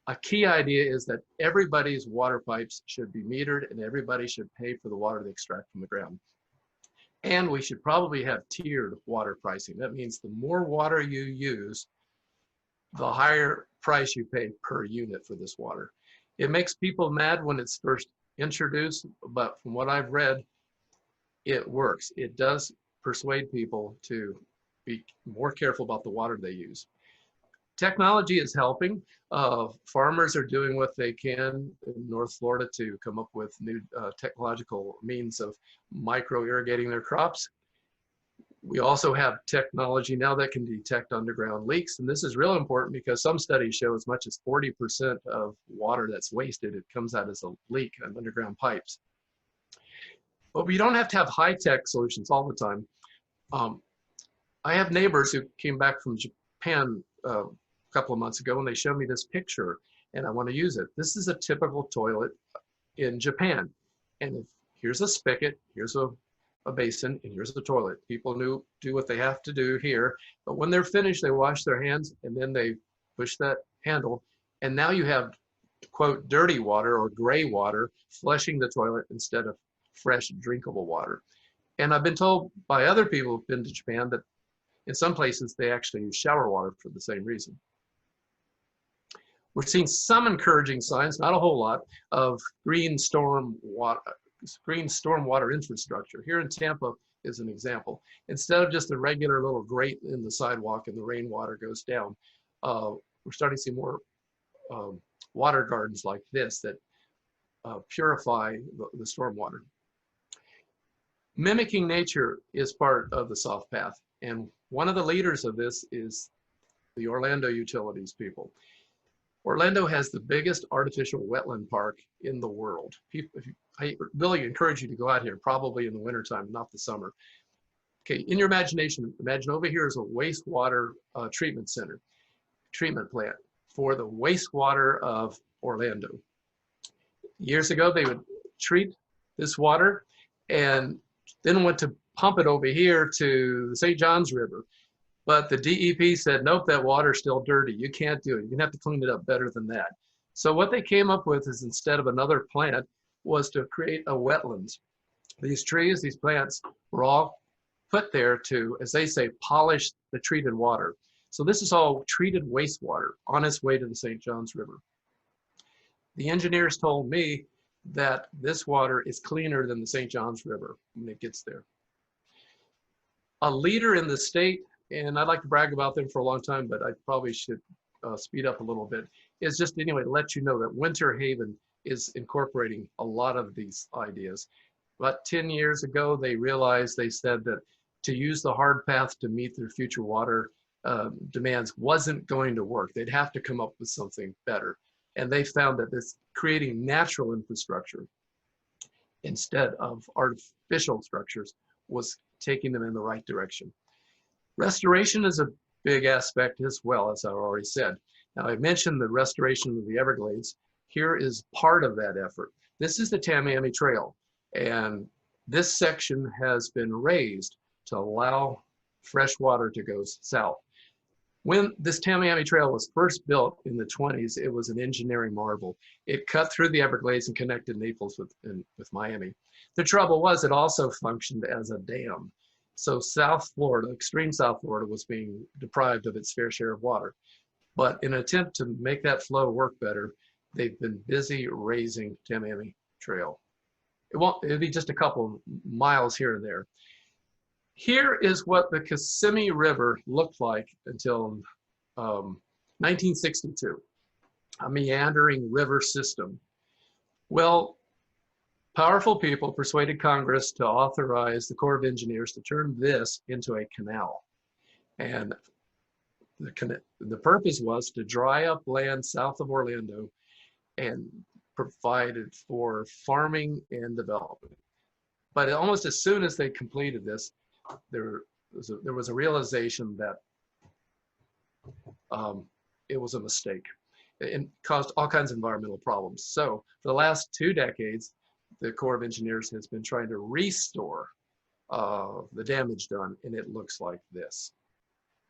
a key idea is that everybody's water pipes should be metered and everybody should pay for the water they extract from the ground. And we should probably have tiered water pricing. That means the more water you use, the higher price you pay per unit for this water. It makes people mad when it's first introduced, but from what I've read, it works. It does persuade people to be more careful about the water they use. Technology is helping. Farmers are doing what they can in North Florida to come up with new technological means of micro-irrigating their crops. We also have technology now that can detect underground leaks, and this is real important because some studies show as much as 40% of water that's wasted, it comes out as a leak on underground pipes. But we don't have to have high-tech solutions all the time. I have neighbors who came back from Japan a couple of months ago, and they showed me this picture, and I want to use it. This is a typical toilet in Japan. And here's a spigot, here's a basin, and here's the toilet. People do what they have to do here, but when they're finished, they wash their hands, and then they push that handle, and now you have, quote, dirty water or gray water flushing the toilet instead of fresh, drinkable water. And I've been told by other people who've been to Japan that in some places they actually use shower water for the same reason. We're seeing some encouraging signs, not a whole lot, of green storm water infrastructure. Here in Tampa is an example. Instead of just a regular little grate in the sidewalk and the rainwater goes down, we're starting to see more water gardens like this that purify the storm water. Mimicking nature is part of the soft path. And one of the leaders of this is the Orlando utilities people. Orlando has the biggest artificial wetland park in the world. I really encourage you to go out here, probably in the wintertime, not the summer. Okay, in your imagination, imagine over here is a wastewater treatment plant for the wastewater of Orlando. Years ago, they would treat this water and then went to pump it over here to the St. Johns River. But the DEP said, nope, that water's still dirty. You can't do it. You're gonna have to clean it up better than that. So what they came up with is, instead of another plant, was to create a wetlands. These trees, these plants were all put there to, as they say, polish the treated water. So this is all treated wastewater on its way to the St. Johns River. The engineers told me that this water is cleaner than the St. Johns River when it gets there. A leader in the state, and I'd like to brag about them for a long time, but I probably should speed up a little bit, is just anyway to let you know that Winter Haven is incorporating a lot of these ideas. About 10 years ago, they said that to use the hard path to meet their future water demands wasn't going to work. They'd have to come up with something better. And they found that this creating natural infrastructure instead of artificial structures was taking them in the right direction. Restoration is a big aspect as well, as I already said. Now, I mentioned the restoration of the Everglades. Here is part of that effort. This is the Tamiami Trail, and this section has been raised to allow fresh water to go south. When this Tamiami Trail was first built in the 20s, it was an engineering marvel. It cut through the Everglades and connected Naples with Miami. The trouble was it also functioned as a dam. So South Florida, extreme South Florida, was being deprived of its fair share of water. But in an attempt to make that flow work better, they've been busy raising Tamiami Trail. It'll be just a couple miles here and there. Here is what the Kissimmee River looked like until 1962, a meandering river system. Well, powerful people persuaded Congress to authorize the Corps of Engineers to turn this into a canal. And the purpose was to dry up land south of Orlando and provide it for farming and development. But almost as soon as they completed this, there was a realization that it was a mistake. It caused all kinds of environmental problems. So for the last 2 decades, the Corps of Engineers has been trying to restore the damage done, and it looks like this.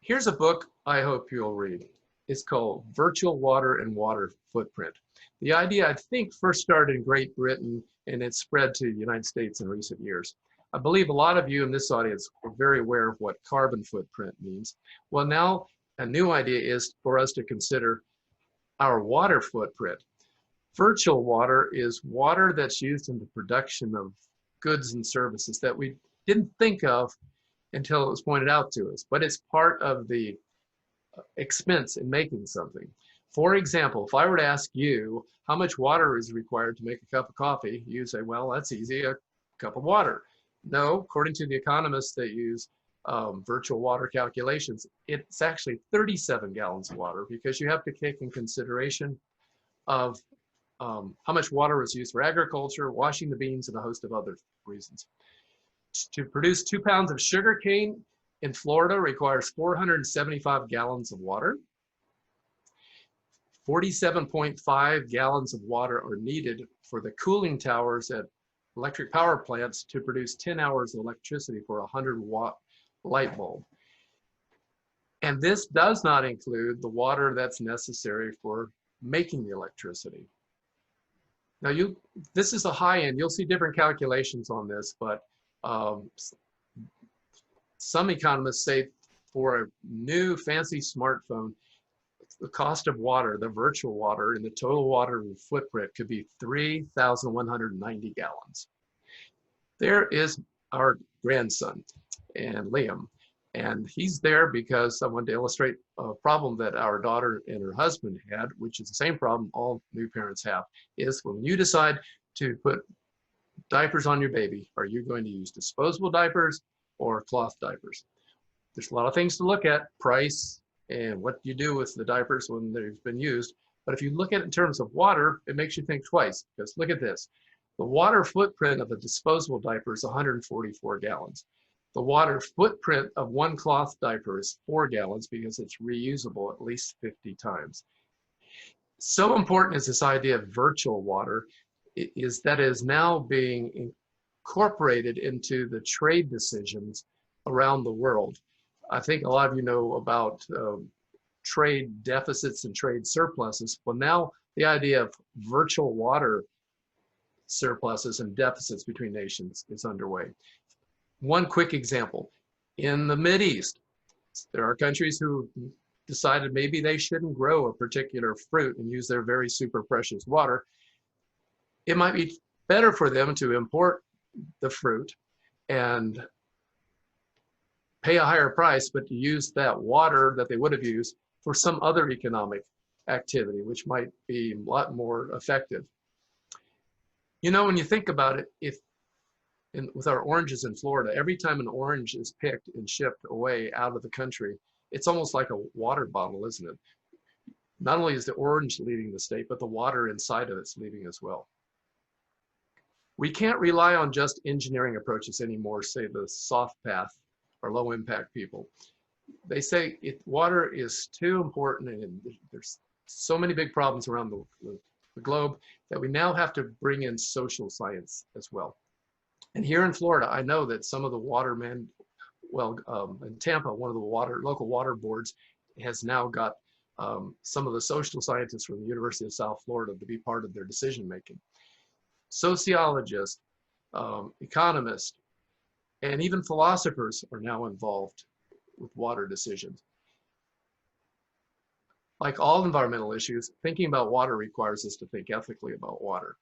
Here's a book I hope you'll read. It's called Virtual Water and Water Footprint. The idea, I think, first started in Great Britain, and it's spread to the United States in recent years. I believe a lot of you in this audience are very aware of what carbon footprint means. Well, now a new idea is for us to consider our water footprint. Virtual water is water that's used in the production of goods and services that we didn't think of until it was pointed out to us, but it's part of the expense in making something. For example, if I were to ask you how much water is required to make a cup of coffee, you say, well, that's easy, a cup of water. No, according to the economists that use virtual water calculations, it's actually 37 gallons of water, because you have to take in consideration of how much water was used for agriculture, washing the beans, and a host of other reasons. To produce 2 pounds of sugar cane in Florida requires 475 gallons of water. 47.5 gallons of water are needed for the cooling towers at electric power plants to produce 10 hours of electricity for a 100-watt light bulb. And this does not include the water that's necessary for making the electricity. Now, this is a high end. You'll see different calculations on this, but some economists say for a new fancy smartphone, the cost of water, the virtual water, and the total water footprint could be 3,190 gallons. There is our grandson, and Liam, and he's there because I wanted to illustrate a problem that our daughter and her husband had, which is the same problem all new parents have, is when you decide to put diapers on your baby, are you going to use disposable diapers or cloth diapers? There's a lot of things to look at, price, and what you do with the diapers when they've been used. But if you look at it in terms of water, it makes you think twice, because look at this. The water footprint of a disposable diaper is 144 gallons. The water footprint of one cloth diaper is 4 gallons because it's reusable at least 50 times. So important is this idea of virtual water, is that it is now being incorporated into the trade decisions around the world. I think a lot of you know about trade deficits and trade surpluses. Well, now the idea of virtual water surpluses and deficits between nations is underway. One quick example, in the Mideast, there are countries who decided maybe they shouldn't grow a particular fruit and use their very super precious water. It might be better for them to import the fruit and pay a higher price, but to use that water that they would have used for some other economic activity, which might be a lot more effective. You know, when you think about it, with our oranges in Florida, every time an orange is picked and shipped away out of the country, it's almost like a water bottle, isn't it? Not only is the orange leaving the state, but the water inside of it's leaving as well. We can't rely on just engineering approaches anymore, say the soft path or low impact people. They say water is too important, and there's so many big problems around the globe that we now have to bring in social science as well. And here in Florida, I know that some of the watermen, in Tampa, one of the local water boards has now got some of the social scientists from the University of South Florida to be part of their decision making. Sociologists, economists, and even philosophers are now involved with water decisions. Like all environmental issues, thinking about water requires us to think ethically about water.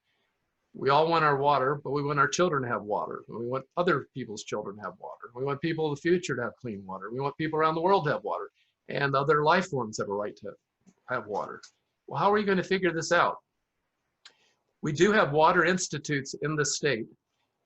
We all want our water, but we want our children to have water. We want other people's children to have water. We want people in the future to have clean water. We want people around the world to have water, and other life forms have a right to have water. Well, how are we going to figure this out? We do have water institutes in the state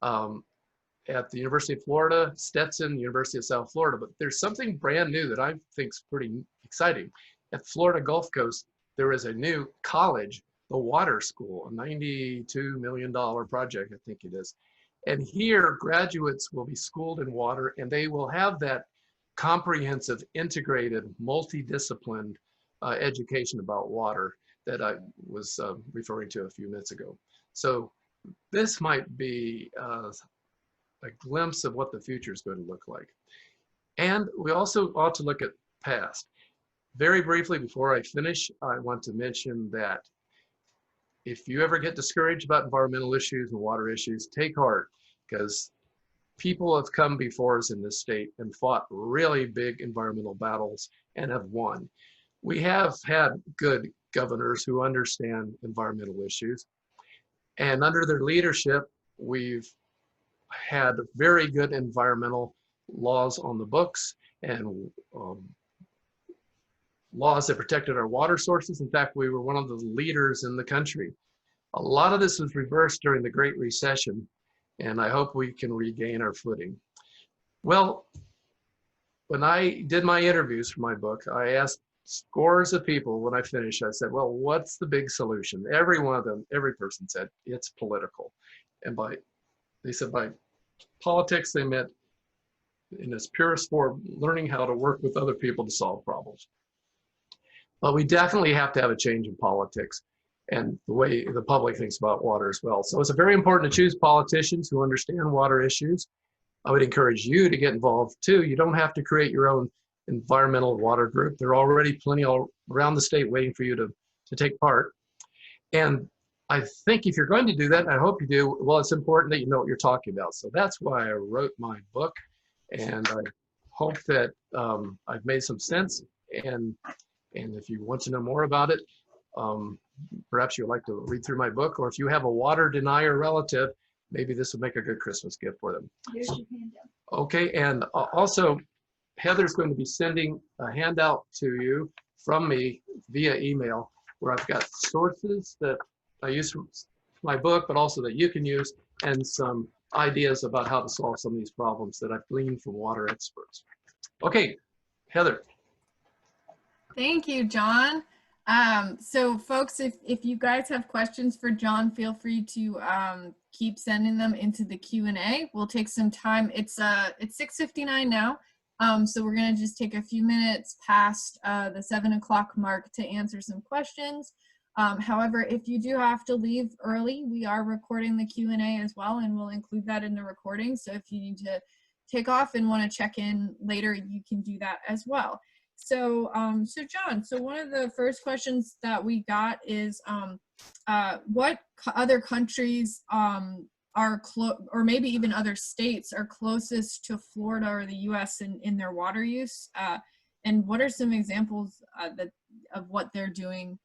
at the University of Florida, Stetson, University of South Florida, but there's something brand new that I think is pretty exciting. At Florida Gulf Coast, there is a new college, the Water School, a $92 million project, I think it is. And here, graduates will be schooled in water, and they will have that comprehensive, integrated, multidisciplined education about water that I was referring to a few minutes ago. So this might be a glimpse of what the future is going to look like. And we also ought to look at past. Very briefly, before I finish, I want to mention that if you ever get discouraged about environmental issues and water issues, take heart, because people have come before us in this state and fought really big environmental battles and have won. We have had good governors who understand environmental issues, and under their leadership, we've had very good environmental laws on the books and laws that protected our water sources. In fact, we were one of the leaders in the country. A lot of this was reversed during the Great Recession, and I hope we can regain our footing. Well, when I did my interviews for my book, I asked scores of people when I finished. I said, well, what's the big solution? Every one of them, every person said, it's political. And they said by politics, they meant in its purest form, learning how to work with other people to solve problems. But we definitely have to have a change in politics and the way the public thinks about water as well. So it's very important to choose politicians who understand water issues. I would encourage you to get involved too. You don't have to create your own environmental water group. There are already plenty all around the state waiting for you to take part. And I think if you're going to do that, and I hope you do, well, it's important that you know what you're talking about. So that's why I wrote my book. And I hope that I've made some sense. And if you want to know more about it, perhaps you'd like to read through my book, or if you have a water denier relative, maybe this would make a good Christmas gift for them. Here's your handout. Okay, and also, Heather's going to be sending a handout to you from me via email, where I've got sources that I use from my book, but also that you can use, and some ideas about how to solve some of these problems that I've gleaned from water experts. Okay, Heather. Thank you, John. So folks, if you guys have questions for John, feel free to keep sending them into the Q&A. We'll take some time. It's 6:59 now. So we're gonna just take a few minutes past the 7 o'clock mark to answer some questions. However, if you do have to leave early, we are recording the Q&A as well, and we'll include that in the recording. So if you need to take off and want to check in later, you can do that as well. So, John, so one of the first questions that we got is, what other countries or maybe even other states are closest to Florida or the U.S. in their water use? And what are some examples of what they're doing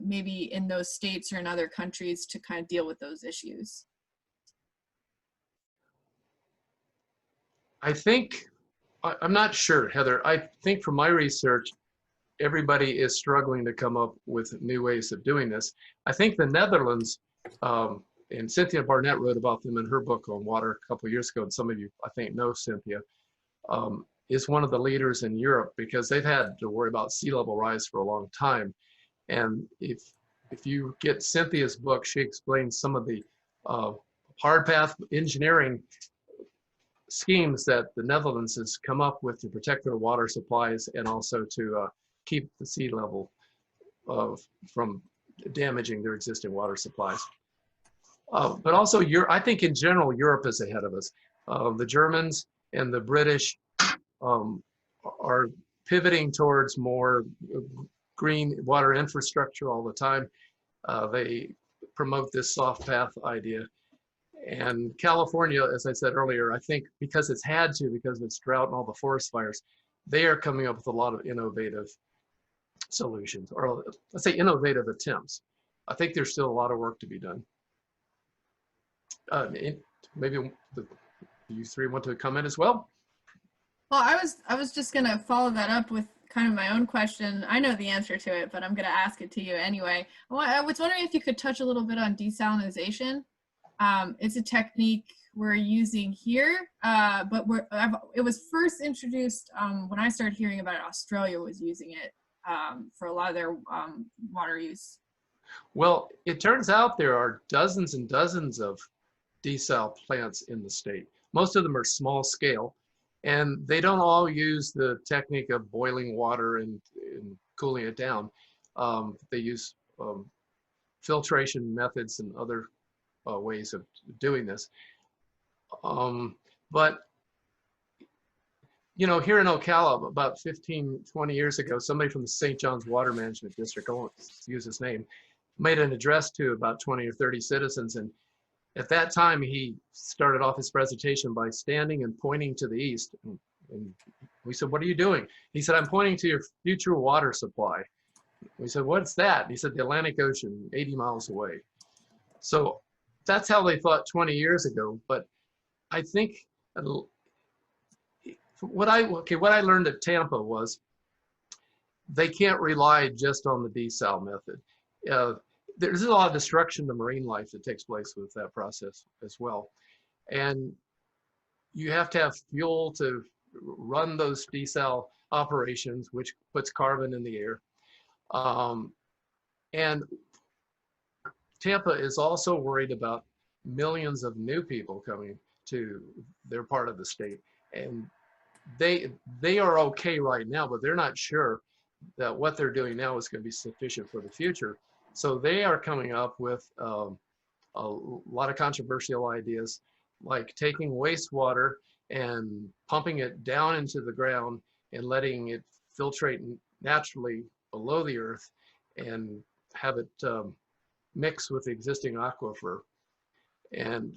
maybe in those states or in other countries to kind of deal with those issues? I think, I'm not sure, Heather. I think from my research, everybody is struggling to come up with new ways of doing this. I think the Netherlands and Cynthia Barnett wrote about them in her book on water a couple of years ago, and some of you, I think, know Cynthia, is one of the leaders in Europe because they've had to worry about sea level rise for a long time. And if you get Cynthia's book, she explains some of the hard path engineering schemes that the Netherlands has come up with to protect their water supplies and also to keep the sea level from damaging their existing water supplies. But also, I think in general, Europe is ahead of us. The Germans and the British are pivoting towards more green water infrastructure all the time. They promote this soft path idea. And California, as I said earlier, I think because it's had to, because of its drought and all the forest fires, they are coming up with a lot of innovative solutions, or let's say innovative attempts. I think there's still a lot of work to be done. Maybe you three want to comment as well? Well, I was just gonna follow that up with kind of my own question. I know the answer to it, but I'm gonna ask it to you anyway. I was wondering if you could touch a little bit on desalination. It's a technique we're using here, but it was first introduced when I started hearing about it. Australia was using it for a lot of their water use. Well, it turns out there are dozens and dozens of desal plants in the state. Most of them are small scale, and they don't all use the technique of boiling water and cooling it down. They use filtration methods and other ways of doing this. But, you know, here in Ocala, about 15, 20 years ago, somebody from the St. John's Water Management District, I won't use his name, made an address to about 20 or 30 citizens. And at that time, he started off his presentation by standing and pointing to the east. And we said, "What are you doing?" He said, "I'm pointing to your future water supply." We said, "What's that?" He said, "The Atlantic Ocean, 80 miles away." So that's how they thought 20 years ago. But I think what I learned at Tampa was they can't rely just on the desal method. There's a lot of destruction to marine life that takes place with that process as well. And you have to have fuel to run those desal operations, which puts carbon in the air. And Tampa is also worried about millions of new people coming to their part of the state. And they are okay right now, but they're not sure that what they're doing now is going to be sufficient for the future. So they are coming up with a lot of controversial ideas, like taking wastewater and pumping it down into the ground and letting it filtrate naturally below the earth and have it mix with the existing aquifer. And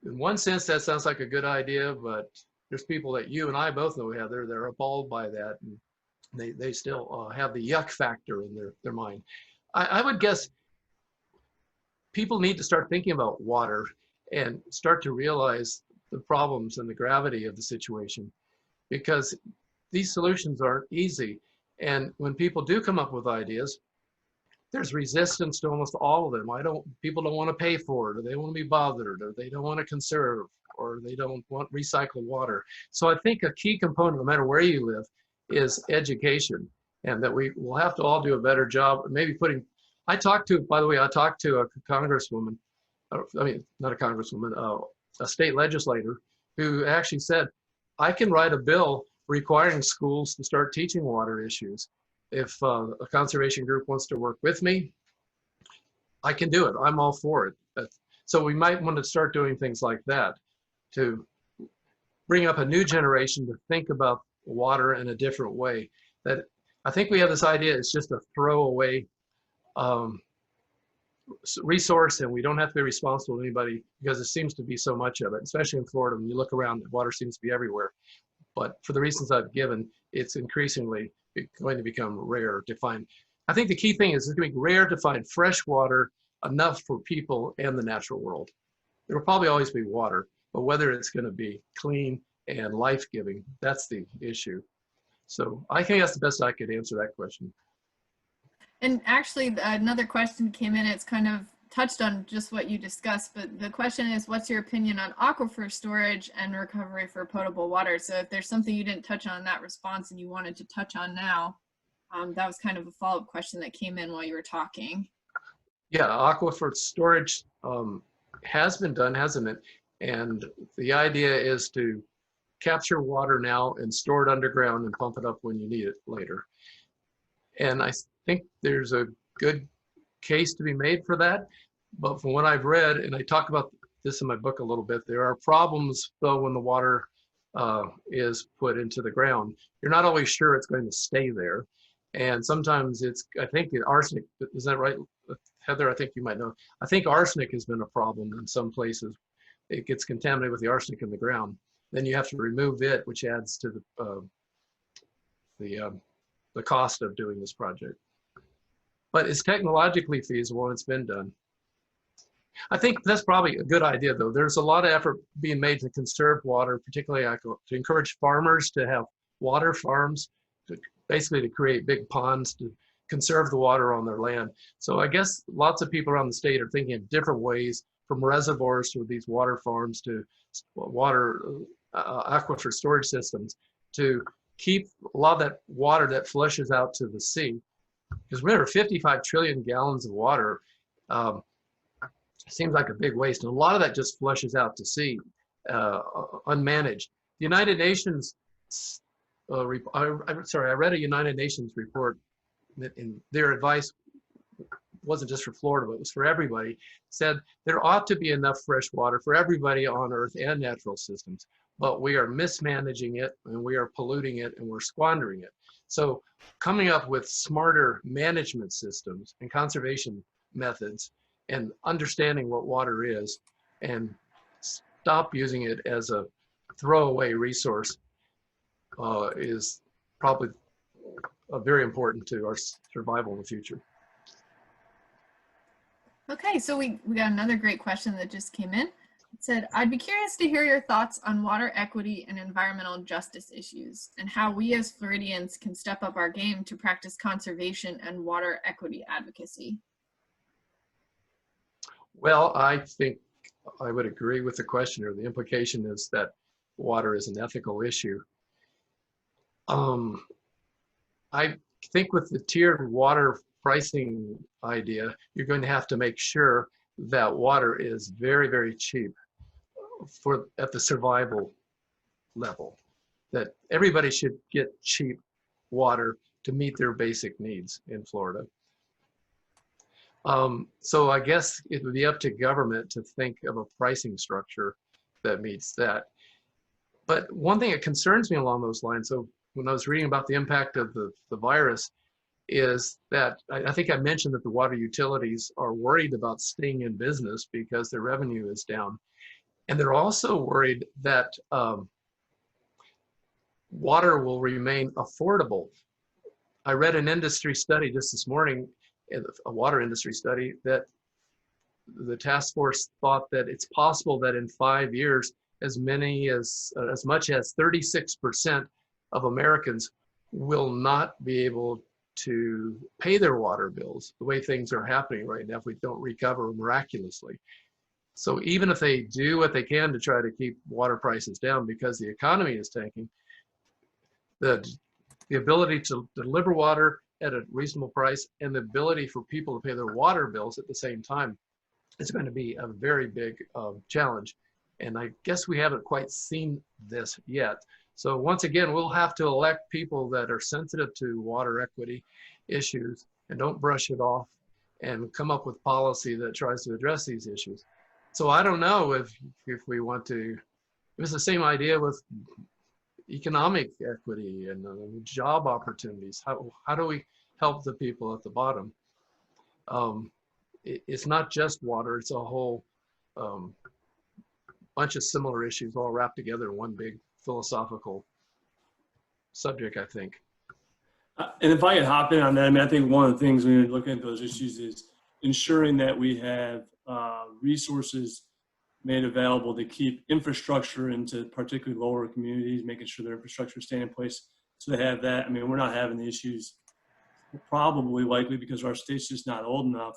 in one sense, that sounds like a good idea, but there's people that you and I both know, Heather, they're appalled by that, and they still have the yuck factor in their mind. I would guess people need to start thinking about water and start to realize the problems and the gravity of the situation, because these solutions aren't easy. And when people do come up with ideas, there's resistance to almost all of them. People don't want to pay for it, or they don't want to be bothered, or they don't want to conserve, or they don't want recycled water. So I think a key component, no matter where you live, is education, and that we will have to all do a better job. Maybe I talked to a congresswoman, I mean, not a congresswoman, a state legislator, who actually said, I can write a bill requiring schools to start teaching water issues. If a conservation group wants to work with me, I can do it. I'm all for it. So we might want to start doing things like that to bring up a new generation to think about water in a different way. That I think we have this idea it's just a throwaway resource, and we don't have to be responsible to anybody, because there seems to be so much of it, especially in Florida. When you look around, water seems to be everywhere. But for the reasons I've given, it's increasingly going to become rare to find. I think the key thing is it's going to be rare to find fresh water enough for people and the natural world. There will probably always be water, but whether it's going to be clean and life-giving, that's the issue. So I think that's the best I could answer that question. And actually, another question came in. It's kind of touched on just what you discussed, but the question is, what's your opinion on aquifer storage and recovery for potable water? So if there's something you didn't touch on in that response and you wanted to touch on now, that was kind of a follow-up question that came in while you were talking. Yeah, aquifer storage has been done, hasn't it? And the idea is to capture water now and store it underground and pump it up when you need it later. And I think there's a good case to be made for that. But from what I've read, and I talk about this in my book a little bit, there are problems though when the water is put into the ground. You're not always sure it's going to stay there. And sometimes it's, I think the arsenic, is that right, Heather? I think you might know. I think arsenic has been a problem in some places. It gets contaminated with the arsenic in the ground. Then you have to remove it, which adds to the cost of doing this project. But it's technologically feasible and it's been done. I think that's probably a good idea though. There's a lot of effort being made to conserve water, particularly to encourage farmers to have water farms, basically to create big ponds to conserve the water on their land. So I guess lots of people around the state are thinking of different ways, from reservoirs to these water farms to water aquifer storage systems, to keep a lot of that water that flushes out to the sea. Because remember, 55 trillion gallons of water seems like a big waste. And a lot of that just flushes out to sea, unmanaged. The United Nations, I read a United Nations report that in their advice wasn't just for Florida, but it was for everybody, said there ought to be enough fresh water for everybody on Earth and natural systems, but we are mismanaging it and we are polluting it and we're squandering it. So coming up with smarter management systems and conservation methods and understanding what water is and stop using it as a throwaway resource is probably very important to our survival in the future. Okay, so we got another great question that just came in. It said, I'd be curious to hear your thoughts on water equity and environmental justice issues and how we as Floridians can step up our game to practice conservation and water equity advocacy. Well, I think I would agree with the questioner. The implication is that water is an ethical issue. I think with the tiered water pricing idea, you're going to have to make sure that water is very, very cheap at the survival level, that everybody should get cheap water to meet their basic needs in Florida. So I guess it would be up to government to think of a pricing structure that meets that. But one thing that concerns me along those lines, so when I was reading about the impact of the virus, is that I think I mentioned that the water utilities are worried about staying in business because their revenue is down. And they're also worried that water will remain affordable. I read an industry study just this morning, a water industry study, that the task force thought that it's possible that in 5 years, as much as 36% of Americans will not be able to pay their water bills the way things are happening right now if we don't recover miraculously. So even if they do what they can to try to keep water prices down because the economy is tanking, the ability to deliver water at a reasonable price and the ability for people to pay their water bills at the same time is going to be a very big challenge. And I guess we haven't quite seen this yet. So once again, we'll have to elect people that are sensitive to water equity issues and don't brush it off and come up with policy that tries to address these issues. So I don't know if we want to, it's the same idea with economic equity and job opportunities. How do we help the people at the bottom? It's not just water, it's a whole bunch of similar issues all wrapped together in one big philosophical subject, I think. And if I could hop in on that, I mean, I think one of the things when you're looking at those issues is ensuring that we have resources made available to keep infrastructure into particularly lower communities, making sure their infrastructure is staying in place. So they have that. I mean, we're not having the issues probably likely because our state's just not old enough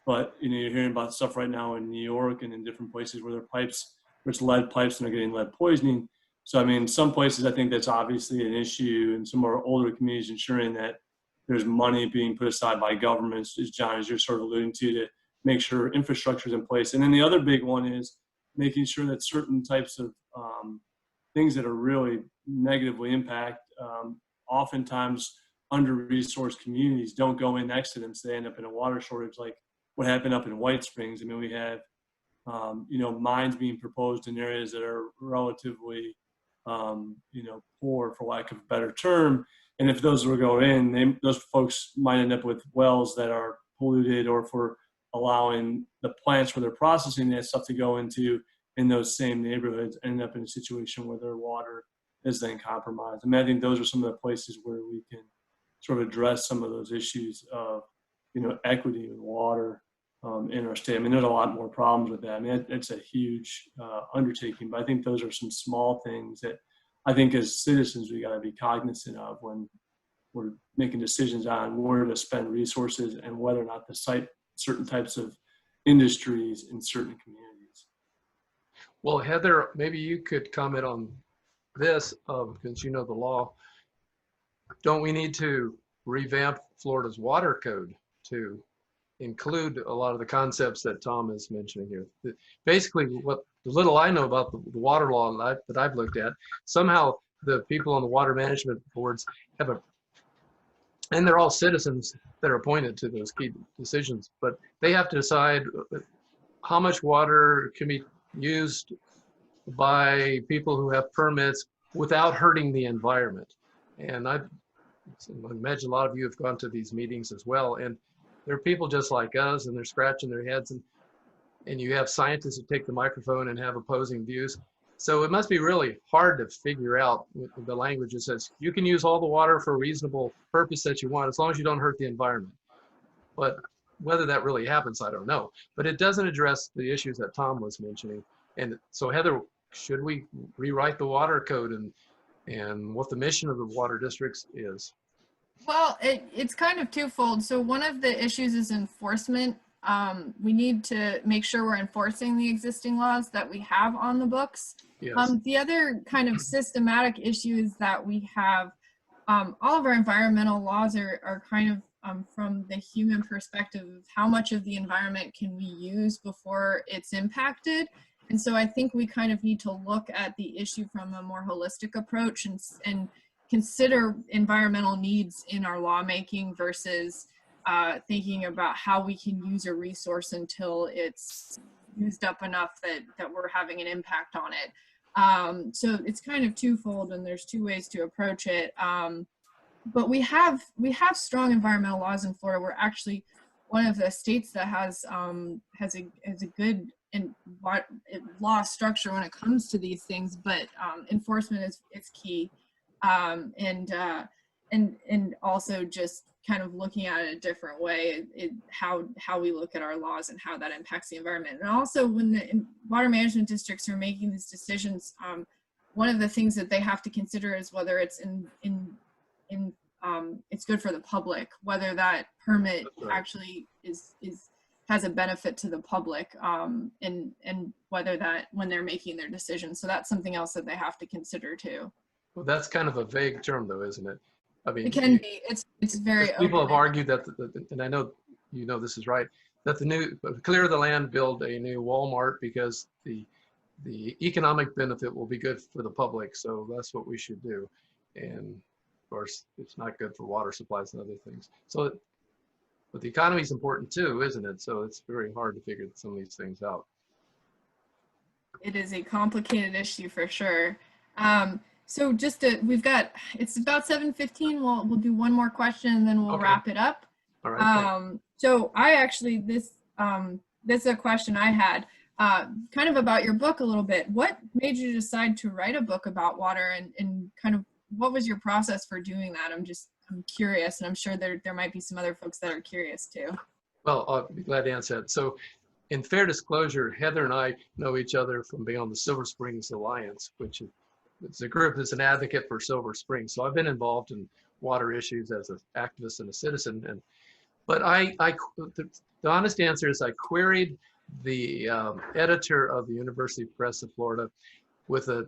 But you're hearing about stuff right now in New York and in different places where there are pipes, where it's lead pipes and they're getting lead poisoning. So I mean, some places I think that's obviously an issue, and some of our older communities ensuring that there's money being put aside by governments, as John, as you're sort of alluding to make sure infrastructure is in place. And then the other big one is making sure that certain types of things that are really negatively impact, oftentimes under-resourced communities don't go in next to them, so they end up in a water shortage, like what happened up in White Springs. I mean, we have, mines being proposed in areas that are relatively, poor, for lack of a better term. And if those were to go in, those folks might end up with wells that are polluted, or for allowing the plants where they're processing that stuff to go into in those same neighborhoods, end up in a situation where their water is then compromised. I mean, I think those are some of the places where we can sort of address some of those issues of, equity with water in our state. I mean, there's a lot more problems with that. I mean, it's a huge undertaking, but I think those are some small things that I think as citizens, we got to be cognizant of when we're making decisions on where to spend resources and whether or not to cite certain types of industries in certain communities. Well, Heather, maybe you could comment on this, because you know the law. Don't we need to revamp Florida's water code to include a lot of the concepts that Tom is mentioning here? Basically, what the little I know about the water law that I've looked at, somehow the people on the water management boards have and they're all citizens that are appointed to those key decisions, but they have to decide how much water can be used by people who have permits without hurting the environment. And I imagine a lot of you have gone to these meetings as well, and there are people just like us, and they're scratching their heads, and you have scientists who take the microphone and have opposing views. So it must be really hard to figure out the language that says you can use all the water for a reasonable purpose that you want, as long as you don't hurt the environment. But whether that really happens, I don't know. But it doesn't address the issues that Tom was mentioning. And so, Heather, should we rewrite the water code and what the mission of the water districts is? Well, it's kind of twofold. So one of the issues is enforcement. We need to make sure we're enforcing the existing laws that we have on the books. Yes. The other kind of systematic issue is that we have all of our environmental laws are kind of from the human perspective of how much of the environment can we use before it's impacted. And so I think we kind of need to look at the issue from a more holistic approach and consider environmental needs in our lawmaking versus thinking about how we can use a resource until it's used up enough that we're having an impact on it. So it's kind of twofold, and there's two ways to approach it. But we have strong environmental laws in Florida. We're actually one of the states that has a good law structure when it comes to these things, but enforcement is key. And also just kind of looking at it a different way, how we look at our laws and how that impacts the environment. And also when the water management districts are making these decisions, one of the things that they have to consider is whether it's it's good for the public, whether that permit actually has a benefit to the public, and whether that when they're making their decisions. So that's something else that they have to consider too. Well, that's kind of a vague term, though, isn't it? I mean, it can be. It's very. People have argued that, and I know you know this is right, that the new clear the land, build a new Walmart because the economic benefit will be good for the public. So that's what we should do. And of course, it's not good for water supplies and other things. So, but the economy is important too, isn't it? So it's very hard to figure some of these things out. It is a complicated issue for sure. So just it's about 7:15. We'll do one more question and then we'll wrap it up. All right. So I actually, this is a question I had, kind of about your book a little bit. What made you decide to write a book about water, and kind of what was your process for doing that? I'm curious, and I'm sure there might be some other folks that are curious too. Well, I'll be glad to answer that. So in fair disclosure, Heather and I know each other from being on the Silver Springs Alliance, which is it's a group that's an advocate for Silver Springs. So I've been involved in water issues as an activist and a citizen. And But the honest answer is I queried the editor of the University Press of Florida with a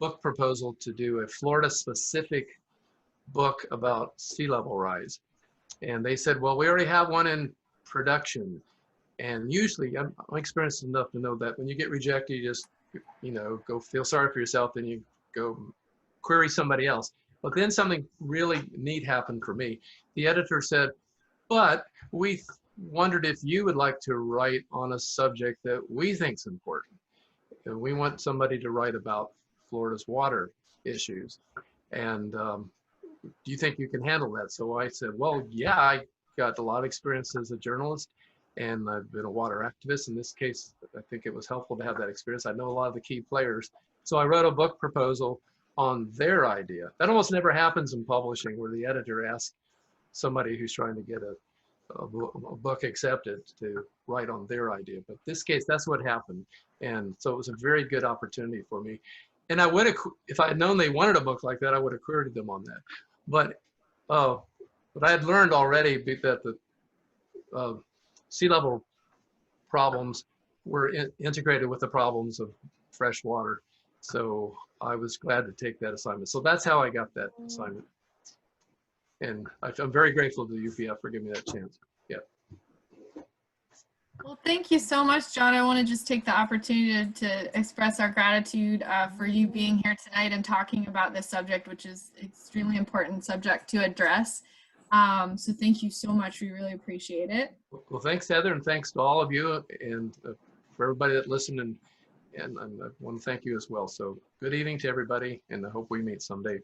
book proposal to do a Florida-specific book about sea level rise. And they said, well, we already have one in production. And usually, I'm experienced enough to know that when you get rejected, you just, go feel sorry for yourself, then you go query somebody else. But then something really neat happened for me. The editor said, but we wondered if you would like to write on a subject that we think is important. And we want somebody to write about Florida's water issues. And do you think you can handle that? So I said, well, yeah, I got a lot of experience as a journalist, and I've been a water activist. In this case, I think it was helpful to have that experience. I know a lot of the key players. So I wrote a book proposal on their idea. That almost never happens in publishing, where the editor asks somebody who's trying to get a book accepted to write on their idea. But this case, that's what happened. And so it was a very good opportunity for me. And I would have, if I had known they wanted a book like that, I would have queried them on that. But I had learned already that the sea level problems were integrated with the problems of fresh water. So I was glad to take that assignment. So that's how I got that assignment. And I'm very grateful to UPF for giving me that chance. Yeah. Well, thank you so much, John. I want to just take the opportunity to express our gratitude for you being here tonight and talking about this subject, which is an extremely important subject to address. So thank you so much. We really appreciate it. Well, thanks, Heather, and thanks to all of you, and for everybody that listened, and I want to thank you as well. So good evening to everybody, and I hope we meet someday.